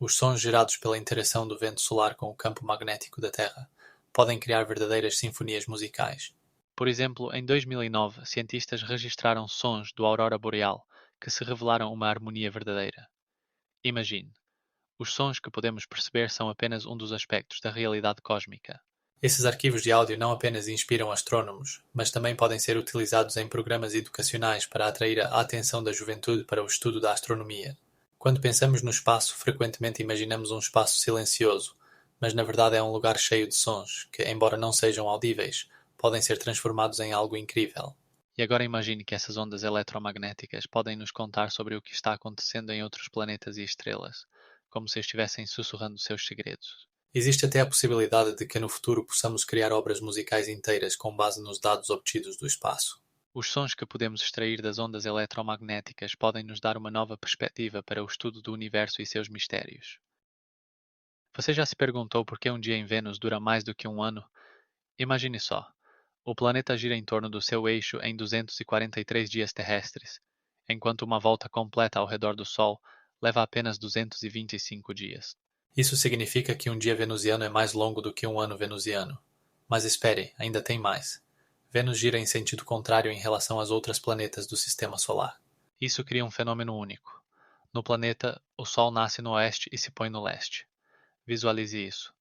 Os sons gerados pela interação do vento solar com o campo magnético da Terra podem criar verdadeiras sinfonias musicais. Por exemplo, em 2009, cientistas registraram sons do aurora boreal que se revelaram uma harmonia verdadeira. Imagine, os sons que podemos perceber são apenas um dos aspectos da realidade cósmica. Esses arquivos de áudio não apenas inspiram astrônomos, mas também podem ser utilizados em programas educacionais para atrair a atenção da juventude para o estudo da astronomia. Quando pensamos no espaço, frequentemente imaginamos um espaço silencioso, mas na verdade é um lugar cheio de sons que, embora não sejam audíveis, podem ser transformados em algo incrível. E agora imagine que essas ondas eletromagnéticas podem nos contar sobre o que está acontecendo em outros planetas e estrelas, como se estivessem sussurrando seus segredos. Existe até a possibilidade de que no futuro possamos criar obras musicais inteiras com base nos dados obtidos do espaço. Os sons que podemos extrair das ondas eletromagnéticas podem nos dar uma nova perspectiva para o estudo do universo e seus mistérios. Você já se perguntou por que um dia em Vênus dura mais do que um ano? Imagine só. O planeta gira em torno do seu eixo em 243 dias terrestres, enquanto uma volta completa ao redor do Sol leva apenas 225 dias. Isso significa que um dia venusiano é mais longo do que um ano venusiano. Mas espere, ainda tem mais. Vênus gira em sentido contrário em relação às outras planetas do Sistema Solar. Isso cria um fenômeno único. No planeta, o Sol nasce no oeste e se põe no leste. Visualize isso.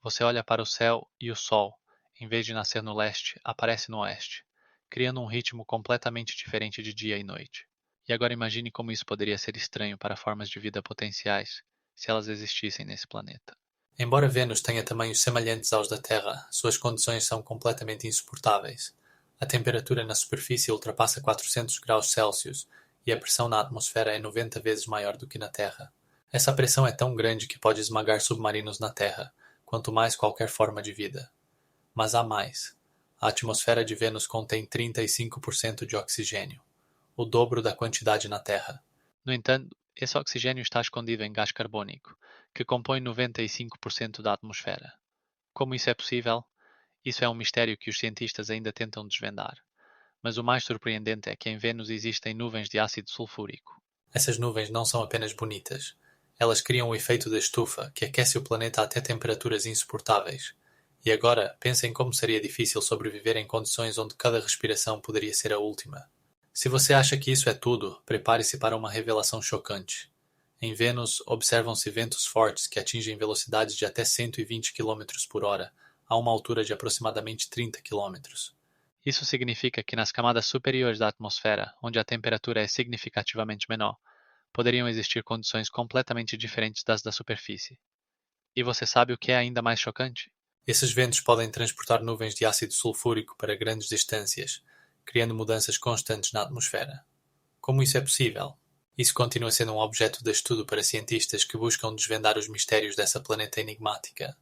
Você olha para o céu e o Sol, em vez de nascer no leste, aparece no oeste, criando um ritmo completamente diferente de dia e noite. E agora imagine como isso poderia ser estranho para formas de vida potenciais, se elas existissem nesse planeta. Embora Vênus tenha tamanhos semelhantes aos da Terra, suas condições são completamente insuportáveis. A temperatura na superfície ultrapassa 400 graus Celsius e a pressão na atmosfera é 90 vezes maior do que na Terra. Essa pressão é tão grande que pode esmagar submarinos na Terra, quanto mais qualquer forma de vida. Mas há mais. A atmosfera de Vênus contém 35% de oxigênio, o dobro da quantidade na Terra. No entanto, esse oxigênio está escondido em gás carbônico, que compõe 95% da atmosfera. Como isso é possível? Isso é um mistério que os cientistas ainda tentam desvendar. Mas o mais surpreendente é que em Vênus existem nuvens de ácido sulfúrico. Essas nuvens não são apenas bonitas. Elas criam o efeito da estufa, que aquece o planeta até temperaturas insuportáveis. E agora, pensem como seria difícil sobreviver em condições onde cada respiração poderia ser a última. Se você acha que isso é tudo, prepare-se para uma revelação chocante. Em Vênus, observam-se ventos fortes que atingem velocidades de até 120 km por hora, a uma altura de aproximadamente 30 km. Isso significa que nas camadas superiores da atmosfera, onde a temperatura é significativamente menor, poderiam existir condições completamente diferentes das da superfície. E você sabe o que é ainda mais chocante? Esses ventos podem transportar nuvens de ácido sulfúrico para grandes distâncias, criando mudanças constantes na atmosfera. Como isso é possível? Isso continua sendo um objeto de estudo para cientistas que buscam desvendar os mistérios dessa planeta enigmática.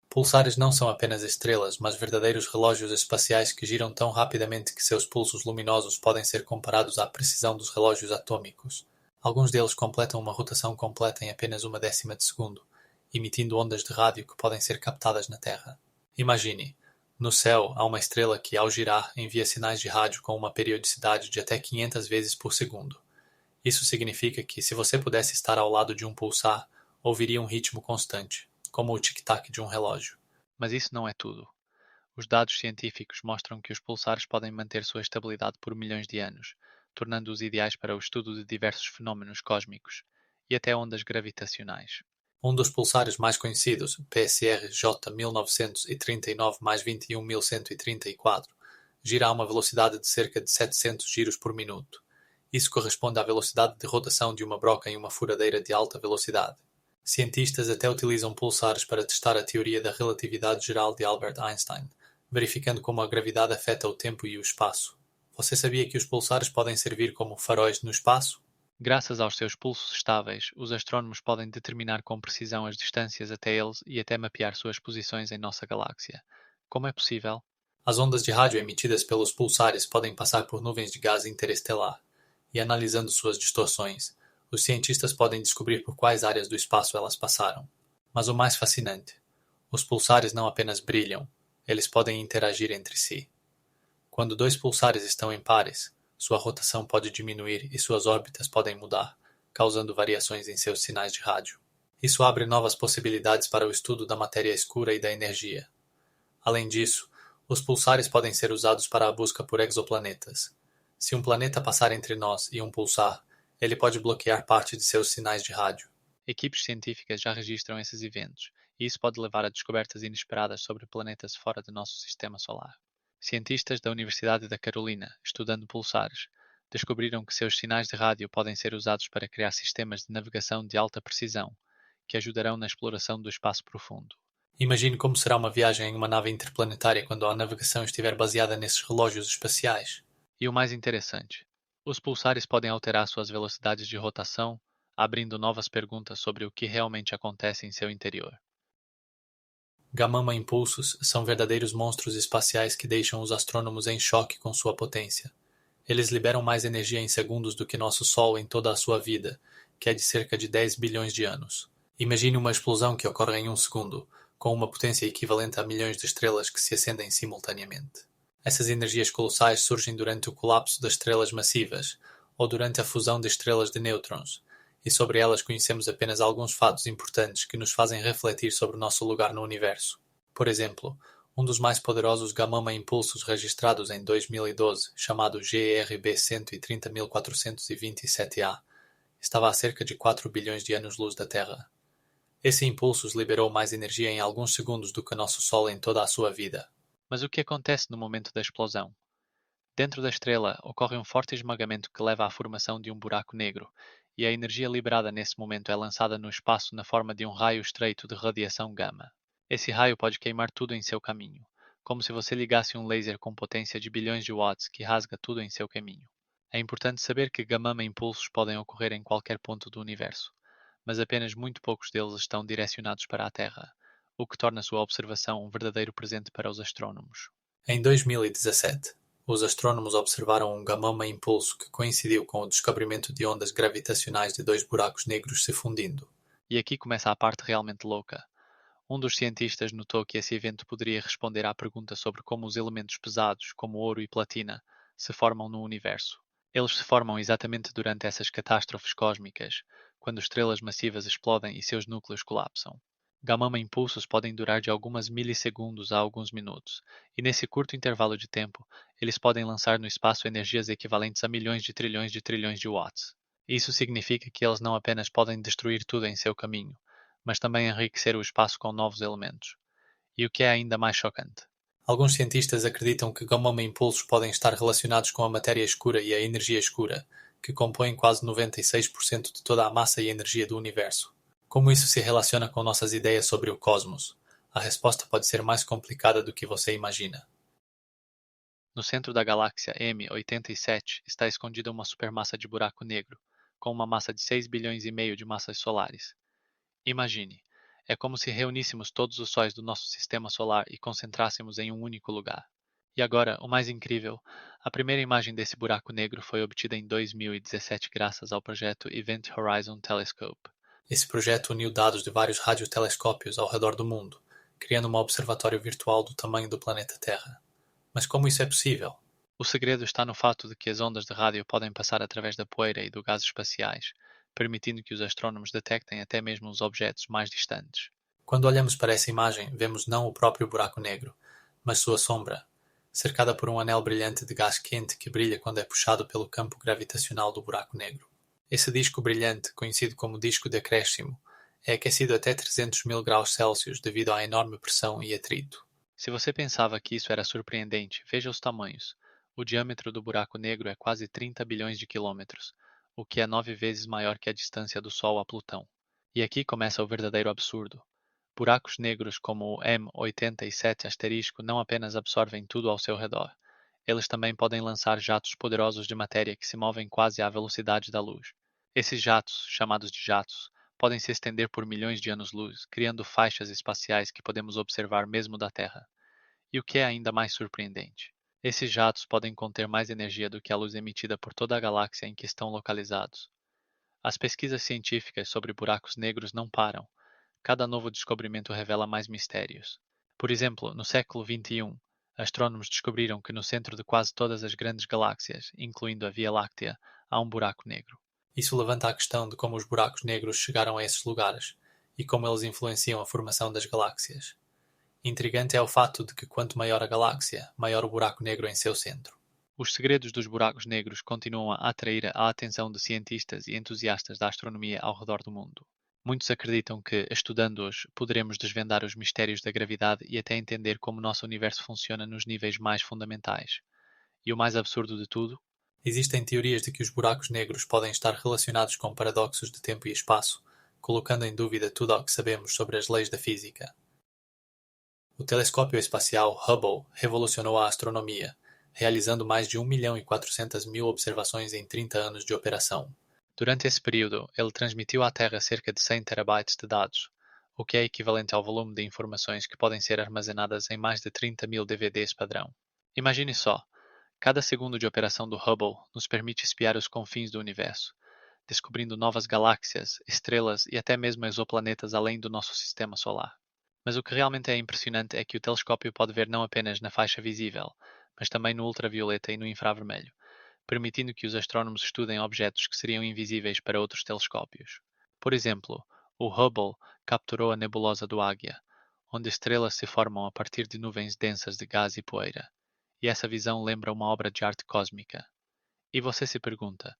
Pulsares não são apenas estrelas, mas verdadeiros relógios espaciais que giram tão rapidamente que seus pulsos luminosos podem ser comparados à precisão dos relógios atômicos. Alguns deles completam uma rotação completa em apenas uma décima de segundo, emitindo ondas de rádio que podem ser captadas na Terra. Imagine, no céu há uma estrela que, ao girar, envia sinais de rádio com uma periodicidade de até 500 vezes por segundo. Isso significa que, se você pudesse estar ao lado de um pulsar, ouviria um ritmo constante, como o tic-tac de um relógio. Mas isso não é tudo. Os dados científicos mostram que os pulsares podem manter sua estabilidade por milhões de anos, tornando-os ideais para o estudo de diversos fenômenos cósmicos e até ondas gravitacionais. Um dos pulsares mais conhecidos, PSR J1939+21134, gira a uma velocidade de cerca de 700 giros por minuto. Isso corresponde à velocidade de rotação de uma broca em uma furadeira de alta velocidade. Cientistas até utilizam pulsares para testar a teoria da relatividade geral de Albert Einstein, verificando como a gravidade afeta o tempo e o espaço. Você sabia que os pulsares podem servir como faróis no espaço? Graças aos seus pulsos estáveis, os astrônomos podem determinar com precisão as distâncias até eles e até mapear suas posições em nossa galáxia. Como é possível? As ondas de rádio emitidas pelos pulsares podem passar por nuvens de gás interestelar, e analisando suas distorções, os cientistas podem descobrir por quais áreas do espaço elas passaram. Mas o mais fascinante: os pulsares não apenas brilham, eles podem interagir entre si. Quando dois pulsares estão em pares, sua rotação pode diminuir e suas órbitas podem mudar, causando variações em seus sinais de rádio. Isso abre novas possibilidades para o estudo da matéria escura e da energia. Além disso, os pulsares podem ser usados para a busca por exoplanetas. Se um planeta passar entre nós e um pulsar, ele pode bloquear parte de seus sinais de rádio. Equipes científicas já registram esses eventos, e isso pode levar a descobertas inesperadas sobre planetas fora do nosso sistema solar. Cientistas da Universidade da Carolina, estudando pulsares, descobriram que seus sinais de rádio podem ser usados para criar sistemas de navegação de alta precisão, que ajudarão na exploração do espaço profundo. Imagine como será uma viagem em uma nave interplanetária quando a navegação estiver baseada nesses relógios espaciais. E o mais interessante, os pulsares podem alterar suas velocidades de rotação, abrindo novas perguntas sobre o que realmente acontece em seu interior. Gamma impulsos são verdadeiros monstros espaciais que deixam os astrônomos em choque com sua potência. Eles liberam mais energia em segundos do que nosso Sol em toda a sua vida, que é de cerca de 10 bilhões de anos. Imagine uma explosão que ocorre em um segundo, com uma potência equivalente a milhões de estrelas que se acendem simultaneamente. Essas energias colossais surgem durante o colapso das estrelas massivas, ou durante a fusão de estrelas de nêutrons, e sobre elas conhecemos apenas alguns fatos importantes que nos fazem refletir sobre o nosso lugar no universo. Por exemplo, um dos mais poderosos gamma impulsos registrados em 2012, chamado GRB 130427A, estava a cerca de 4 bilhões de anos-luz da Terra. Esse impulso liberou mais energia em alguns segundos do que nosso Sol em toda a sua vida. Mas o que acontece no momento da explosão? Dentro da estrela ocorre um forte esmagamento que leva à formação de um buraco negro, e a energia liberada nesse momento é lançada no espaço na forma de um raio estreito de radiação gama. Esse raio pode queimar tudo em seu caminho, como se você ligasse um laser com potência de bilhões de watts que rasga tudo em seu caminho. É importante saber que gama impulsos podem ocorrer em qualquer ponto do universo, mas apenas muito poucos deles estão direcionados para a Terra, o que torna sua observação um verdadeiro presente para os astrônomos. Em 2017, os astrônomos observaram um gamma impulso que coincidiu com o descobrimento de ondas gravitacionais de dois buracos negros se fundindo. E aqui começa a parte realmente louca. Um dos cientistas notou que esse evento poderia responder à pergunta sobre como os elementos pesados, como ouro e platina, se formam no universo. Eles se formam exatamente durante essas catástrofes cósmicas, quando estrelas massivas explodem e seus núcleos colapsam. Gamma impulsos podem durar de algumas milissegundos a alguns minutos, e nesse curto intervalo de tempo, eles podem lançar no espaço energias equivalentes a milhões de trilhões de watts. Isso significa que eles não apenas podem destruir tudo em seu caminho, mas também enriquecer o espaço com novos elementos. E o que é ainda mais chocante? Alguns cientistas acreditam que gamma impulsos podem estar relacionados com a matéria escura e a energia escura, que compõem quase 96% de toda a massa e energia do universo. Como isso se relaciona com nossas ideias sobre o cosmos? A resposta pode ser mais complicada do que você imagina. No centro da galáxia M87 está escondida uma supermassa de buraco negro, com uma massa de 6 bilhões e meio de massas solares. Imagine, é como se reuníssemos todos os sóis do nosso sistema solar e concentrássemos em um único lugar. E agora, o mais incrível, a primeira imagem desse buraco negro foi obtida em 2017 graças ao projeto Event Horizon Telescope. Esse projeto uniu dados de vários radiotelescópios ao redor do mundo, criando um observatório virtual do tamanho do planeta Terra. Mas como isso é possível? O segredo está no fato de que as ondas de rádio podem passar através da poeira e do gás espaciais, permitindo que os astrônomos detectem até mesmo os objetos mais distantes. Quando olhamos para essa imagem, vemos não o próprio buraco negro, mas sua sombra, cercada por um anel brilhante de gás quente que brilha quando é puxado pelo campo gravitacional do buraco negro. Esse disco brilhante, conhecido como disco de acréscimo, é aquecido até 300 mil graus Celsius devido à enorme pressão e atrito. Se você pensava que isso era surpreendente, veja os tamanhos. O diâmetro do buraco negro é quase 30 bilhões de quilômetros, o que é 9 vezes maior que a distância do Sol a Plutão. E aqui começa o verdadeiro absurdo. Buracos negros como o M87 asterisco não apenas absorvem tudo ao seu redor, eles também podem lançar jatos poderosos de matéria que se movem quase à velocidade da luz. Esses jatos, chamados de jatos, podem se estender por milhões de anos-luz, criando faixas espaciais que podemos observar mesmo da Terra. E o que é ainda mais surpreendente? Esses jatos podem conter mais energia do que a luz emitida por toda a galáxia em que estão localizados. As pesquisas científicas sobre buracos negros não param. Cada novo descobrimento revela mais mistérios. Por exemplo, no século XXI, astrônomos descobriram que no centro de quase todas as grandes galáxias, incluindo a Via Láctea, há um buraco negro. Isso levanta a questão de como os buracos negros chegaram a esses lugares e como eles influenciam a formação das galáxias. Intrigante é o fato de que quanto maior a galáxia, maior o buraco negro em seu centro. Os segredos dos buracos negros continuam a atrair a atenção de cientistas e entusiastas da astronomia ao redor do mundo. Muitos acreditam que, estudando-os, poderemos desvendar os mistérios da gravidade e até entender como nosso universo funciona nos níveis mais fundamentais. E o mais absurdo de tudo? Existem teorias de que os buracos negros podem estar relacionados com paradoxos de tempo e espaço, colocando em dúvida tudo o que sabemos sobre as leis da física. O telescópio espacial Hubble revolucionou a astronomia, realizando mais de 1.400.000 observações em 30 anos de operação. Durante esse período, ele transmitiu à Terra cerca de 100 terabytes de dados, o que é equivalente ao volume de informações que podem ser armazenadas em mais de 30.000 DVDs padrão. Imagine só, cada segundo de operação do Hubble nos permite espiar os confins do universo, descobrindo novas galáxias, estrelas e até mesmo exoplanetas além do nosso sistema solar. Mas o que realmente é impressionante é que o telescópio pode ver não apenas na faixa visível, mas também no ultravioleta e no infravermelho, permitindo que os astrônomos estudem objetos que seriam invisíveis para outros telescópios. Por exemplo, o Hubble capturou a nebulosa do Águia, onde estrelas se formam a partir de nuvens densas de gás e poeira, e essa visão lembra uma obra de arte cósmica. E você se pergunta,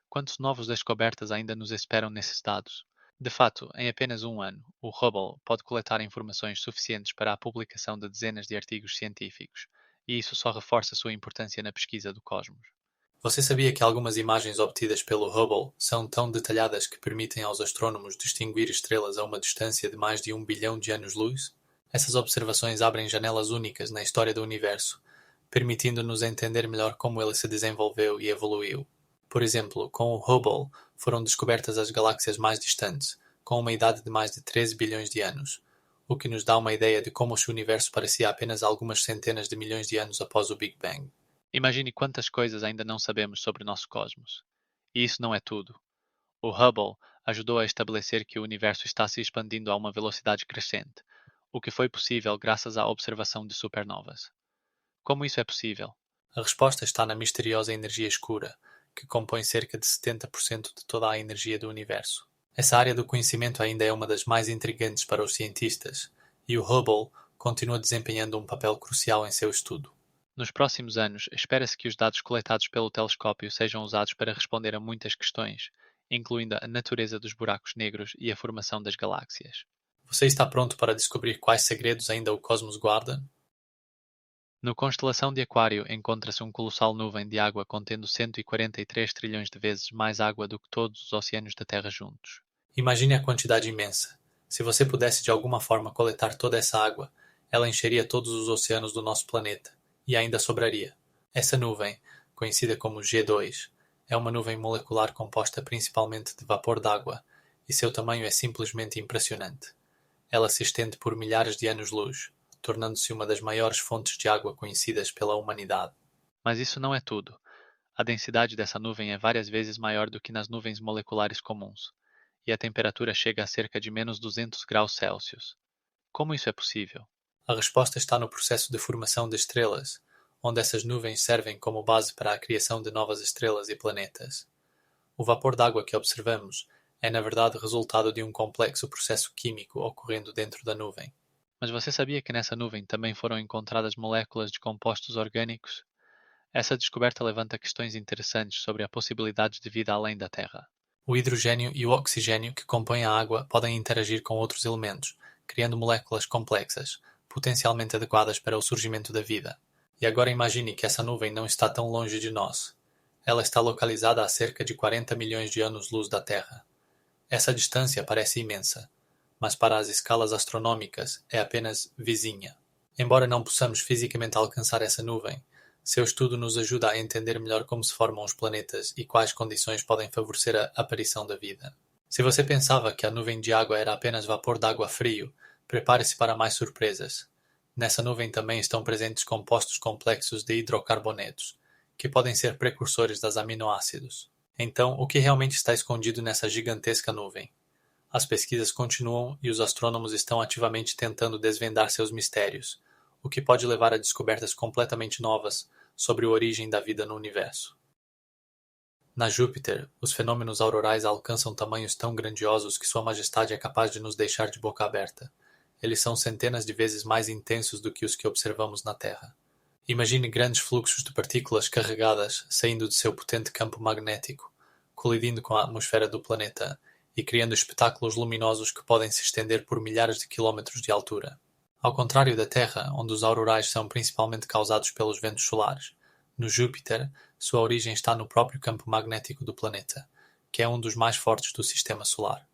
quantos novos descobertas ainda nos esperam nesses dados? De fato, em apenas um ano, o Hubble pode coletar informações suficientes para a publicação de dezenas de artigos científicos, e isso só reforça sua importância na pesquisa do cosmos. Você sabia que algumas imagens obtidas pelo Hubble são tão detalhadas que permitem aos astrônomos distinguir estrelas a uma distância de mais de 1 bilhão de anos-luz? Essas observações abrem janelas únicas na história do universo, permitindo-nos entender melhor como ele se desenvolveu e evoluiu. Por exemplo, com o Hubble foram descobertas as galáxias mais distantes, com uma idade de mais de 13 bilhões de anos, o que nos dá uma ideia de como o universo parecia apenas algumas centenas de milhões de anos após o Big Bang. Imagine quantas coisas ainda não sabemos sobre o nosso cosmos. E isso não é tudo. O Hubble ajudou a estabelecer que o universo está se expandindo a uma velocidade crescente, o que foi possível graças à observação de supernovas. Como isso é possível? A resposta está na misteriosa energia escura, que compõe cerca de 70% de toda a energia do universo. Essa área do conhecimento ainda é uma das mais intrigantes para os cientistas, e o Hubble continua desempenhando um papel crucial em seu estudo. Nos próximos anos, espera-se que os dados coletados pelo telescópio sejam usados para responder a muitas questões, incluindo a natureza dos buracos negros e a formação das galáxias. Você está pronto para descobrir quais segredos ainda o cosmos guarda? No constelação de Aquário encontra-se um colossal nuvem de água contendo 143 trilhões de vezes mais água do que todos os oceanos da Terra juntos. Imagine a quantidade imensa. Se você pudesse de alguma forma coletar toda essa água, ela encheria todos os oceanos do nosso planeta, e ainda sobraria. Essa nuvem, conhecida como G2, é uma nuvem molecular composta principalmente de vapor d'água, e seu tamanho é simplesmente impressionante. Ela se estende por milhares de anos-luz, tornando-se uma das maiores fontes de água conhecidas pela humanidade. Mas isso não é tudo. A densidade dessa nuvem é várias vezes maior do que nas nuvens moleculares comuns, e a temperatura chega a cerca de menos 200 graus Celsius. Como isso é possível? A resposta está no processo de formação de estrelas, onde essas nuvens servem como base para a criação de novas estrelas e planetas. O vapor d'água que observamos é na verdade resultado de um complexo processo químico ocorrendo dentro da nuvem. Mas você sabia que nessa nuvem também foram encontradas moléculas de compostos orgânicos? Essa descoberta levanta questões interessantes sobre a possibilidade de vida além da Terra. O hidrogênio e o oxigênio que compõem a água podem interagir com outros elementos, criando moléculas complexas, potencialmente adequadas para o surgimento da vida. E agora imagine que essa nuvem não está tão longe de nós. Ela está localizada a cerca de 40 milhões de anos-luz da Terra. Essa distância parece imensa, mas para as escalas astronômicas é apenas vizinha. Embora não possamos fisicamente alcançar essa nuvem, Seu estudo nos ajuda a entender melhor como se formam os planetas e quais condições podem favorecer a aparição da vida. Se você pensava que a nuvem de água era apenas vapor d'água frio, prepare-se para mais surpresas. Nessa nuvem também estão presentes compostos complexos de hidrocarbonetos, que podem ser precursores das aminoácidos. Então, o que realmente está escondido nessa gigantesca nuvem? As pesquisas continuam e os astrônomos estão ativamente tentando desvendar seus mistérios, o que pode levar a descobertas completamente novas sobre a origem da vida no universo. Na Júpiter, os fenômenos aurorais alcançam tamanhos tão grandiosos que Sua Majestade é capaz de nos deixar de boca aberta. Eles são centenas de vezes mais intensos do que os que observamos na Terra. Imagine grandes fluxos de partículas carregadas saindo de seu potente campo magnético, colidindo com a atmosfera do planeta e criando espetáculos luminosos que podem se estender por milhares de quilómetros de altura. Ao contrário da Terra, onde os aurorais são principalmente causados pelos ventos solares, no Júpiter, sua origem está no próprio campo magnético do planeta, que é um dos mais fortes do Sistema Solar.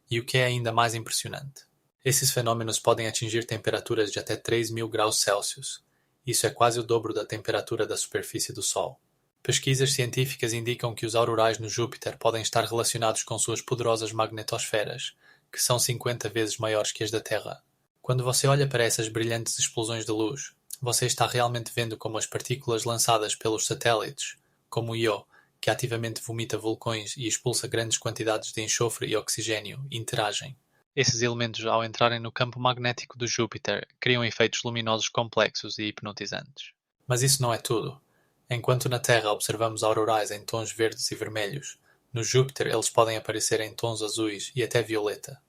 E o que é ainda mais impressionante? Esses fenômenos podem atingir temperaturas de até 3.000 graus Celsius. Isso é quase o dobro da temperatura da superfície do Sol. Pesquisas científicas indicam que os aurorais no Júpiter podem estar relacionados com suas poderosas magnetosferas, que são 50 vezes maiores que as da Terra. Quando você olha para essas brilhantes explosões de luz, você está realmente vendo como as partículas lançadas pelos satélites, como o Io, que ativamente vomita vulcões e expulsa grandes quantidades de enxofre e oxigênio, interagem. Esses elementos, ao entrarem no campo magnético do Júpiter, criam efeitos luminosos complexos e hipnotizantes. Mas isso não é tudo. Enquanto na Terra observamos aurorais em tons verdes e vermelhos, no Júpiter eles podem aparecer em tons azuis e até violeta.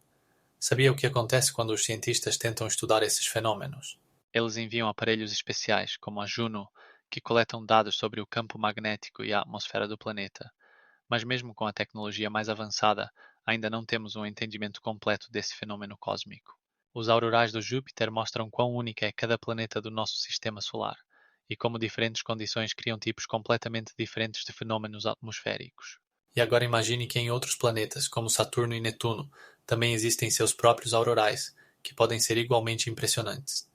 Sabia o que acontece quando os cientistas tentam estudar esses fenômenos? Eles enviam aparelhos especiais, como a Juno, que coletam dados sobre o campo magnético e a atmosfera do planeta. Mas mesmo com a tecnologia mais avançada, ainda não temos um entendimento completo desse fenômeno cósmico. Os aurorais do Júpiter mostram quão única é cada planeta do nosso sistema solar e como diferentes condições criam tipos completamente diferentes de fenômenos atmosféricos. E agora imagine que em outros planetas, como Saturno e Netuno, também existem seus próprios aurorais, que podem ser igualmente impressionantes.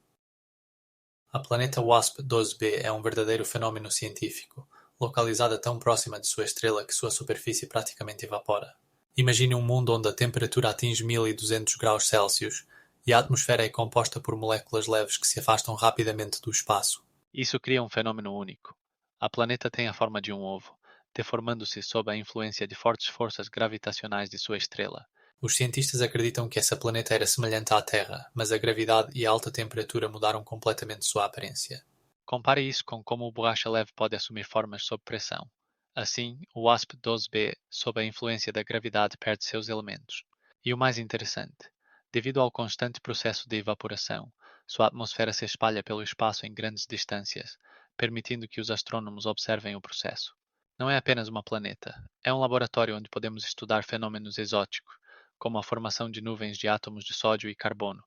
A planeta WASP-12b é um verdadeiro fenômeno científico, localizada tão próxima de sua estrela que sua superfície praticamente evapora. Imagine um mundo onde a temperatura atinge 1200 graus Celsius e a atmosfera é composta por moléculas leves que se afastam rapidamente do espaço. Isso cria um fenômeno único. A planeta tem a forma de um ovo, deformando-se sob a influência de fortes forças gravitacionais de sua estrela. Os cientistas acreditam que essa planeta era semelhante à Terra, mas a gravidade e a alta temperatura mudaram completamente sua aparência. Compare isso com como o borracha leve pode assumir formas sob pressão. Assim, o WASP-12b, sob a influência da gravidade, perde seus elementos. E o mais interessante, devido ao constante processo de evaporação, sua atmosfera se espalha pelo espaço em grandes distâncias, permitindo que os astrônomos observem o processo. Não é apenas uma planeta, é um laboratório onde podemos estudar fenômenos exóticos, como a formação de nuvens de átomos de sódio e carbono,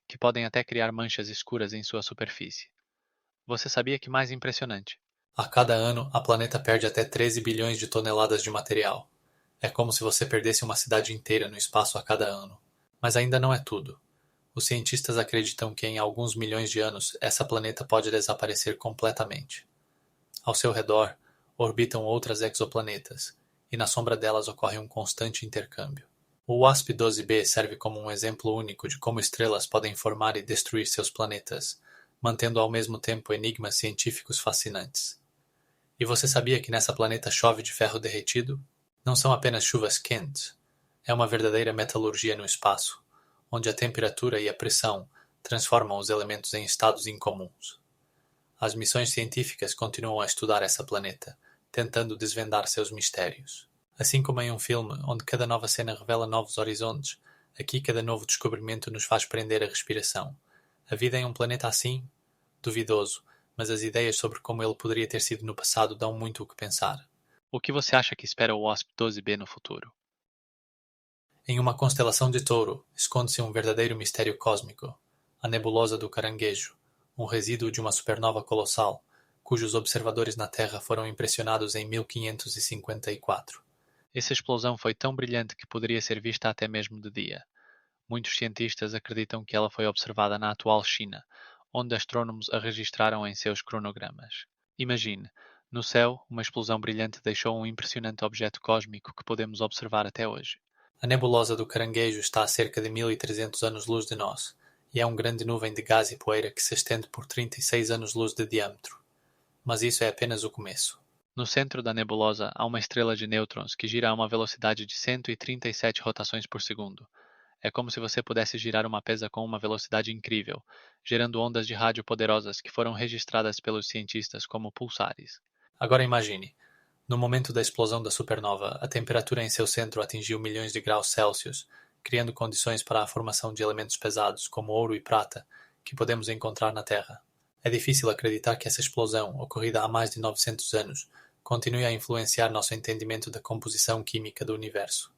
que podem até criar manchas escuras em sua superfície. Você sabia que mais impressionante? A cada ano, a planeta perde até 13 bilhões de toneladas de material. É como se você perdesse uma cidade inteira no espaço a cada ano. Mas ainda não é tudo. Os cientistas acreditam que em alguns milhões de anos essa planeta pode desaparecer completamente. Ao seu redor, orbitam outras exoplanetas, e na sombra delas ocorre um constante intercâmbio. O WASP-12b serve como um exemplo único de como estrelas podem formar e destruir seus planetas, mantendo ao mesmo tempo enigmas científicos fascinantes. E você sabia que nessa planeta chove de ferro derretido? Não são apenas chuvas quentes, é uma verdadeira metalurgia no espaço, onde a temperatura e a pressão transformam os elementos em estados incomuns. As missões científicas continuam a estudar essa planeta, tentando desvendar seus mistérios. Assim como em um filme, onde cada nova cena revela novos horizontes, aqui cada novo descobrimento nos faz prender a respiração. A vida em um planeta assim? Duvidoso, mas as ideias sobre como ele poderia ter sido no passado dão muito o que pensar. O que você acha que espera o WASP-12b no futuro? Em uma constelação de Touro, esconde-se um verdadeiro mistério cósmico, a nebulosa do Caranguejo, um resíduo de uma supernova colossal, cujos observadores na Terra foram impressionados em 1554. Essa explosão foi tão brilhante que poderia ser vista até mesmo de dia. Muitos cientistas acreditam que ela foi observada na atual China, onde astrônomos a registraram em seus cronogramas. Imagine, no céu, uma explosão brilhante deixou um impressionante objeto cósmico que podemos observar até hoje. A nebulosa do Caranguejo está a cerca de 1300 anos-luz de nós, e é uma grande nuvem de gás e poeira que se estende por 36 anos-luz de diâmetro. Mas isso é apenas o começo. No centro da nebulosa há uma estrela de nêutrons que gira a uma velocidade de 137 rotações por segundo. É como se você pudesse girar uma pesa com uma velocidade incrível, gerando ondas de rádio poderosas que foram registradas pelos cientistas como pulsares. Agora imagine, no momento da explosão da supernova, a temperatura em seu centro atingiu milhões de graus Celsius, criando condições para a formação de elementos pesados, como ouro e prata, que podemos encontrar na Terra. É difícil acreditar que essa explosão, ocorrida há mais de 900 anos, continue a influenciar nosso entendimento da composição química do universo.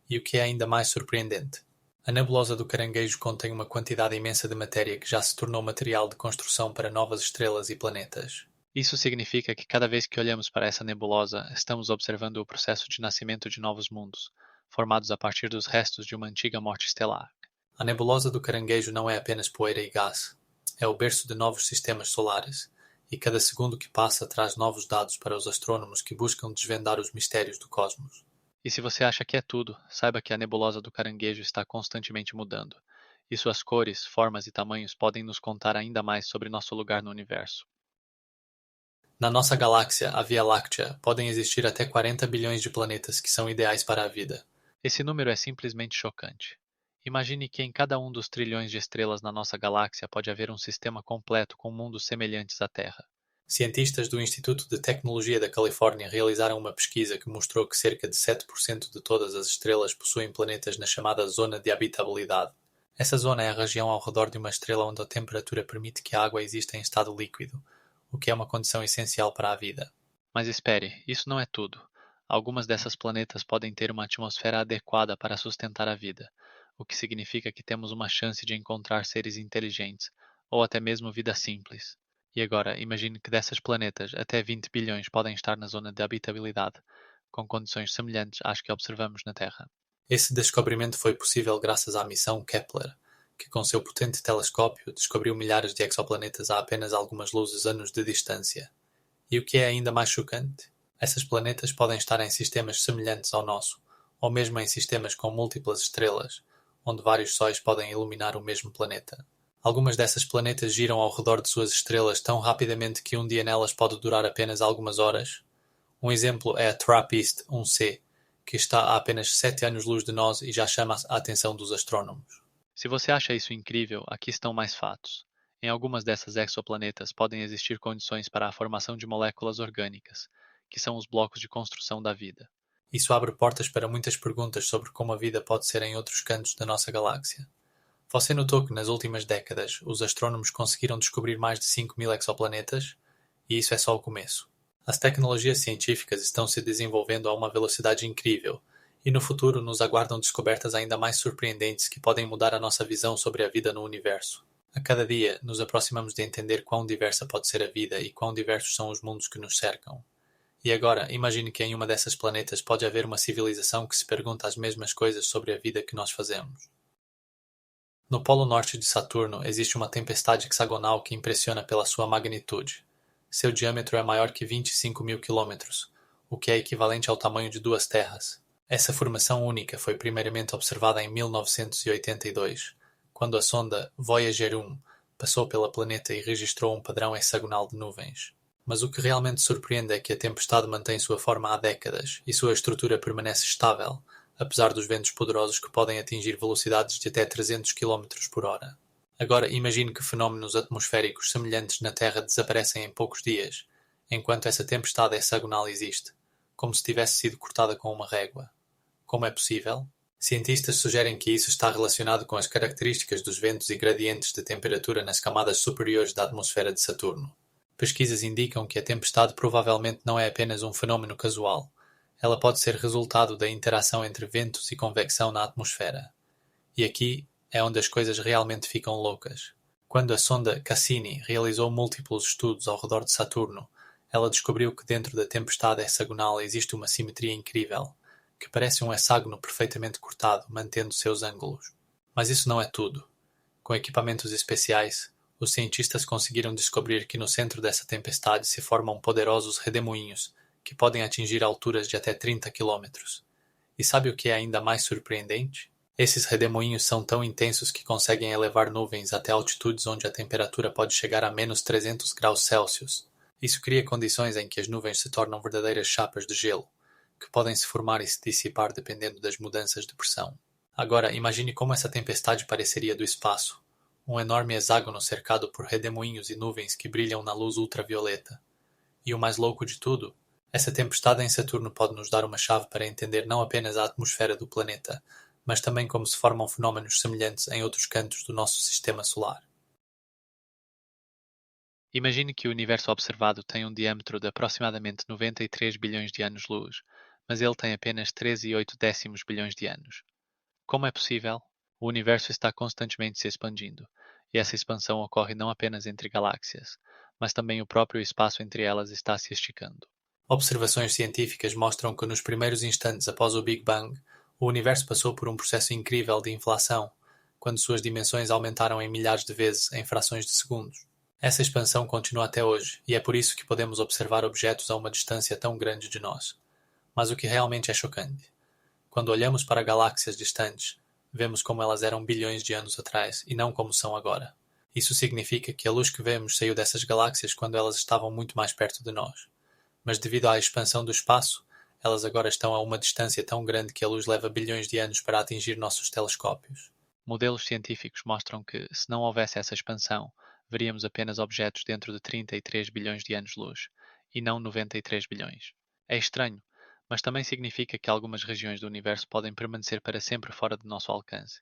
E o que é ainda mais surpreendente, a nebulosa do Caranguejo contém uma quantidade imensa de matéria que já se tornou material de construção para novas estrelas e planetas. Isso significa que cada vez que olhamos para essa nebulosa, estamos observando o processo de nascimento de novos mundos, formados a partir dos restos de uma antiga morte estelar. A nebulosa do Caranguejo não é apenas poeira e gás. É o berço de novos sistemas solares, e cada segundo que passa traz novos dados para os astrônomos que buscam desvendar os mistérios do cosmos. E se você acha que é tudo, saiba que a nebulosa do Caranguejo está constantemente mudando, e suas cores, formas e tamanhos podem nos contar ainda mais sobre nosso lugar no universo. Na nossa galáxia, a Via Láctea, podem existir até 40 bilhões de planetas que são ideais para a vida. Esse número é simplesmente chocante. Imagine que em cada um dos trilhões de estrelas na nossa galáxia pode haver um sistema completo com mundos semelhantes à Terra. Cientistas do Instituto de Tecnologia da Califórnia realizaram uma pesquisa que mostrou que cerca de 7% de todas as estrelas possuem planetas na chamada zona de habitabilidade. Essa zona é a região ao redor de uma estrela onde a temperatura permite que a água exista em estado líquido, o que é uma condição essencial para a vida. Mas espere, isso não é tudo. Algumas dessas planetas podem ter uma atmosfera adequada para sustentar a vida, o que significa que temos uma chance de encontrar seres inteligentes, ou até mesmo vida simples. E agora, imagine que dessas planetas, até 20 bilhões podem estar na zona de habitabilidade, com condições semelhantes às que observamos na Terra. Esse descobrimento foi possível graças à missão Kepler, que com seu potente telescópio descobriu milhares de exoplanetas a apenas algumas luzes-anos de distância. E o que é ainda mais chocante? Essas planetas podem estar em sistemas semelhantes ao nosso, ou mesmo em sistemas com múltiplas estrelas, onde vários sóis podem iluminar o mesmo planeta. Algumas dessas planetas giram ao redor de suas estrelas tão rapidamente que um dia nelas pode durar apenas algumas horas. Um exemplo é a TRAPPIST-1c, que está a apenas 7 anos-luz de nós e já chama a atenção dos astrônomos. Se você acha isso incrível, aqui estão mais fatos. Em algumas dessas exoplanetas podem existir condições para a formação de moléculas orgânicas, que são os blocos de construção da vida. Isso abre portas para muitas perguntas sobre como a vida pode ser em outros cantos da nossa galáxia. Você notou que nas últimas décadas os astrônomos conseguiram descobrir mais de 5.000 exoplanetas? E isso é só o começo. As tecnologias científicas estão se desenvolvendo a uma velocidade incrível, e no futuro nos aguardam descobertas ainda mais surpreendentes que podem mudar a nossa visão sobre a vida no universo. A cada dia nos aproximamos de entender quão diversa pode ser a vida e quão diversos são os mundos que nos cercam. E agora, imagine que em uma dessas planetas pode haver uma civilização que se pergunta as mesmas coisas sobre a vida que nós fazemos. No polo norte de Saturno existe uma tempestade hexagonal que impressiona pela sua magnitude. Seu diâmetro é maior que 25.000 quilômetros, o que é equivalente ao tamanho de 2 terras. Essa formação única foi primeiramente observada em 1982, quando a sonda Voyager 1 passou pela planeta e registrou um padrão hexagonal de nuvens. Mas o que realmente surpreende é que a tempestade mantém sua forma há décadas e sua estrutura permanece estável, apesar dos ventos poderosos que podem atingir velocidades de até 300 km por hora. Agora imagine que fenómenos atmosféricos semelhantes na Terra desaparecem em poucos dias, enquanto essa tempestade hexagonal existe, como se tivesse sido cortada com uma régua. Como é possível? Cientistas sugerem que isso está relacionado com as características dos ventos e gradientes de temperatura nas camadas superiores da atmosfera de Saturno. Pesquisas indicam que a tempestade provavelmente não é apenas um fenómeno casual. Ela pode ser resultado da interação entre ventos e convecção na atmosfera. E aqui é onde as coisas realmente ficam loucas. Quando a sonda Cassini realizou múltiplos estudos ao redor de Saturno, ela descobriu que dentro da tempestade hexagonal existe uma simetria incrível, que parece um hexágono perfeitamente cortado, mantendo seus ângulos. Mas isso não é tudo. Com equipamentos especiais, os cientistas conseguiram descobrir que no centro dessa tempestade se formam poderosos redemoinhos, que podem atingir alturas de até 30 quilômetros. E sabe o que é ainda mais surpreendente? Esses redemoinhos são tão intensos que conseguem elevar nuvens até altitudes onde a temperatura pode chegar a menos 300 graus Celsius. Isso cria condições em que as nuvens se tornam verdadeiras chapas de gelo, que podem se formar e se dissipar dependendo das mudanças de pressão. Agora, imagine como essa tempestade pareceria do espaço. Um enorme hexágono cercado por redemoinhos e nuvens que brilham na luz ultravioleta. E o mais louco de tudo, essa tempestade em Saturno pode nos dar uma chave para entender não apenas a atmosfera do planeta, mas também como se formam fenómenos semelhantes em outros cantos do nosso sistema solar. Imagine que o universo observado tem um diâmetro de aproximadamente 93 bilhões de anos-luz, mas ele tem apenas 13,8 bilhões de anos. Como é possível? O universo está constantemente se expandindo, e essa expansão ocorre não apenas entre galáxias, mas também o próprio espaço entre elas está se esticando. Observações científicas mostram que nos primeiros instantes após o Big Bang, o universo passou por um processo incrível de inflação, quando suas dimensões aumentaram em milhares de vezes em frações de segundos. Essa expansão continua até hoje, e é por isso que podemos observar objetos a uma distância tão grande de nós. Mas o que realmente é chocante? Quando olhamos para galáxias distantes, vemos como elas eram bilhões de anos atrás e não como são agora. Isso significa que a luz que vemos saiu dessas galáxias quando elas estavam muito mais perto de nós. Mas devido à expansão do espaço, elas agora estão a uma distância tão grande que a luz leva bilhões de anos para atingir nossos telescópios. Modelos científicos mostram que, se não houvesse essa expansão, veríamos apenas objetos dentro de 33 bilhões de anos-luz, e não 93 bilhões. É estranho, mas também significa que algumas regiões do universo podem permanecer para sempre fora de nosso alcance,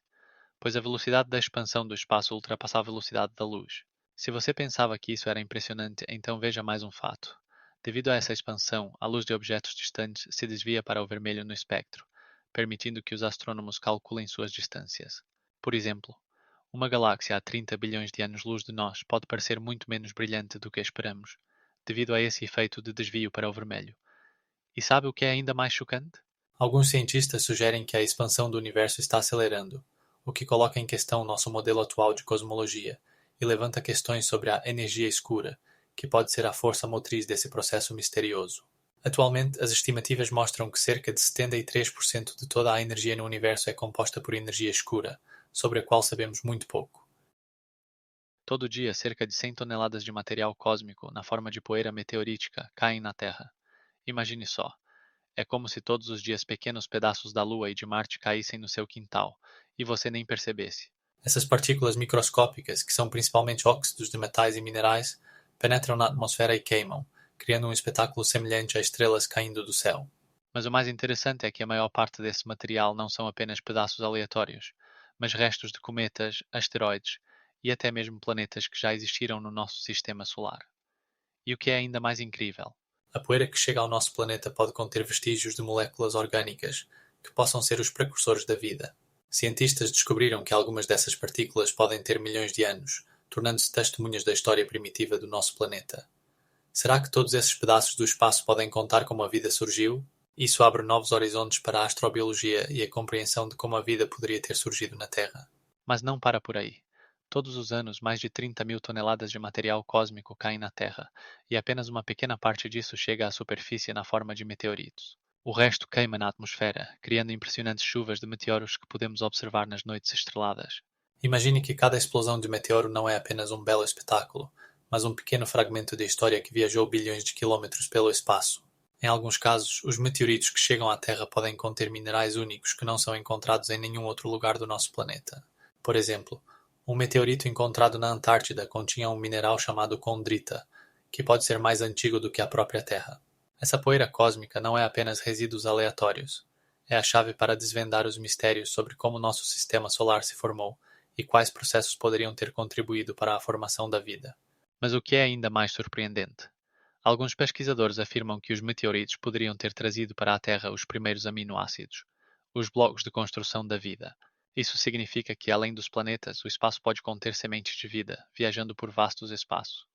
pois a velocidade da expansão do espaço ultrapassa a velocidade da luz. Se você pensava que isso era impressionante, então veja mais um fato. Devido a essa expansão, a luz de objetos distantes se desvia para o vermelho no espectro, permitindo que os astrônomos calculem suas distâncias. Por exemplo, uma galáxia a 30 bilhões de anos-luz de nós pode parecer muito menos brilhante do que esperamos, devido a esse efeito de desvio para o vermelho. E sabe o que é ainda mais chocante? Alguns cientistas sugerem que a expansão do universo está acelerando, o que coloca em questão nosso modelo atual de cosmologia e levanta questões sobre a energia escura, que pode ser a força motriz desse processo misterioso. Atualmente, as estimativas mostram que cerca de 73% de toda a energia no universo é composta por energia escura, sobre a qual sabemos muito pouco. Todo dia, cerca de 100 toneladas de material cósmico, na forma de poeira meteorítica, caem na Terra. Imagine só. É como se todos os dias pequenos pedaços da Lua e de Marte caíssem no seu quintal, e você nem percebesse. Essas partículas microscópicas, que são principalmente óxidos de metais e minerais, penetram na atmosfera e queimam, criando um espetáculo semelhante a estrelas caindo do céu. Mas o mais interessante é que a maior parte desse material não são apenas pedaços aleatórios, mas restos de cometas, asteroides e até mesmo planetas que já existiram no nosso sistema solar. E o que é ainda mais incrível? A poeira que chega ao nosso planeta pode conter vestígios de moléculas orgânicas, que possam ser os precursores da vida. Cientistas descobriram que algumas dessas partículas podem ter milhões de anos, tornando-se testemunhas da história primitiva do nosso planeta. Será que todos esses pedaços do espaço podem contar como a vida surgiu? Isso abre novos horizontes para a astrobiologia e a compreensão de como a vida poderia ter surgido na Terra. Mas não para por aí. Todos os anos, mais de 30 mil toneladas de material cósmico caem na Terra, e apenas uma pequena parte disso chega à superfície na forma de meteoritos. O resto queima na atmosfera, criando impressionantes chuvas de meteoros que podemos observar nas noites estreladas. Imagine que cada explosão de meteoro não é apenas um belo espetáculo, mas um pequeno fragmento de história que viajou bilhões de quilômetros pelo espaço. Em alguns casos, os meteoritos que chegam à Terra podem conter minerais únicos que não são encontrados em nenhum outro lugar do nosso planeta. Por exemplo, um meteorito encontrado na Antártida continha um mineral chamado condrita, que pode ser mais antigo do que a própria Terra. Essa poeira cósmica não é apenas resíduos aleatórios. É a chave para desvendar os mistérios sobre como nosso sistema solar se formou e quais processos poderiam ter contribuído para a formação da vida. Mas o que é ainda mais surpreendente? Alguns pesquisadores afirmam que os meteoritos poderiam ter trazido para a Terra os primeiros aminoácidos, os blocos de construção da vida. Isso significa que, além dos planetas, o espaço pode conter sementes de vida, viajando por vastos espaços.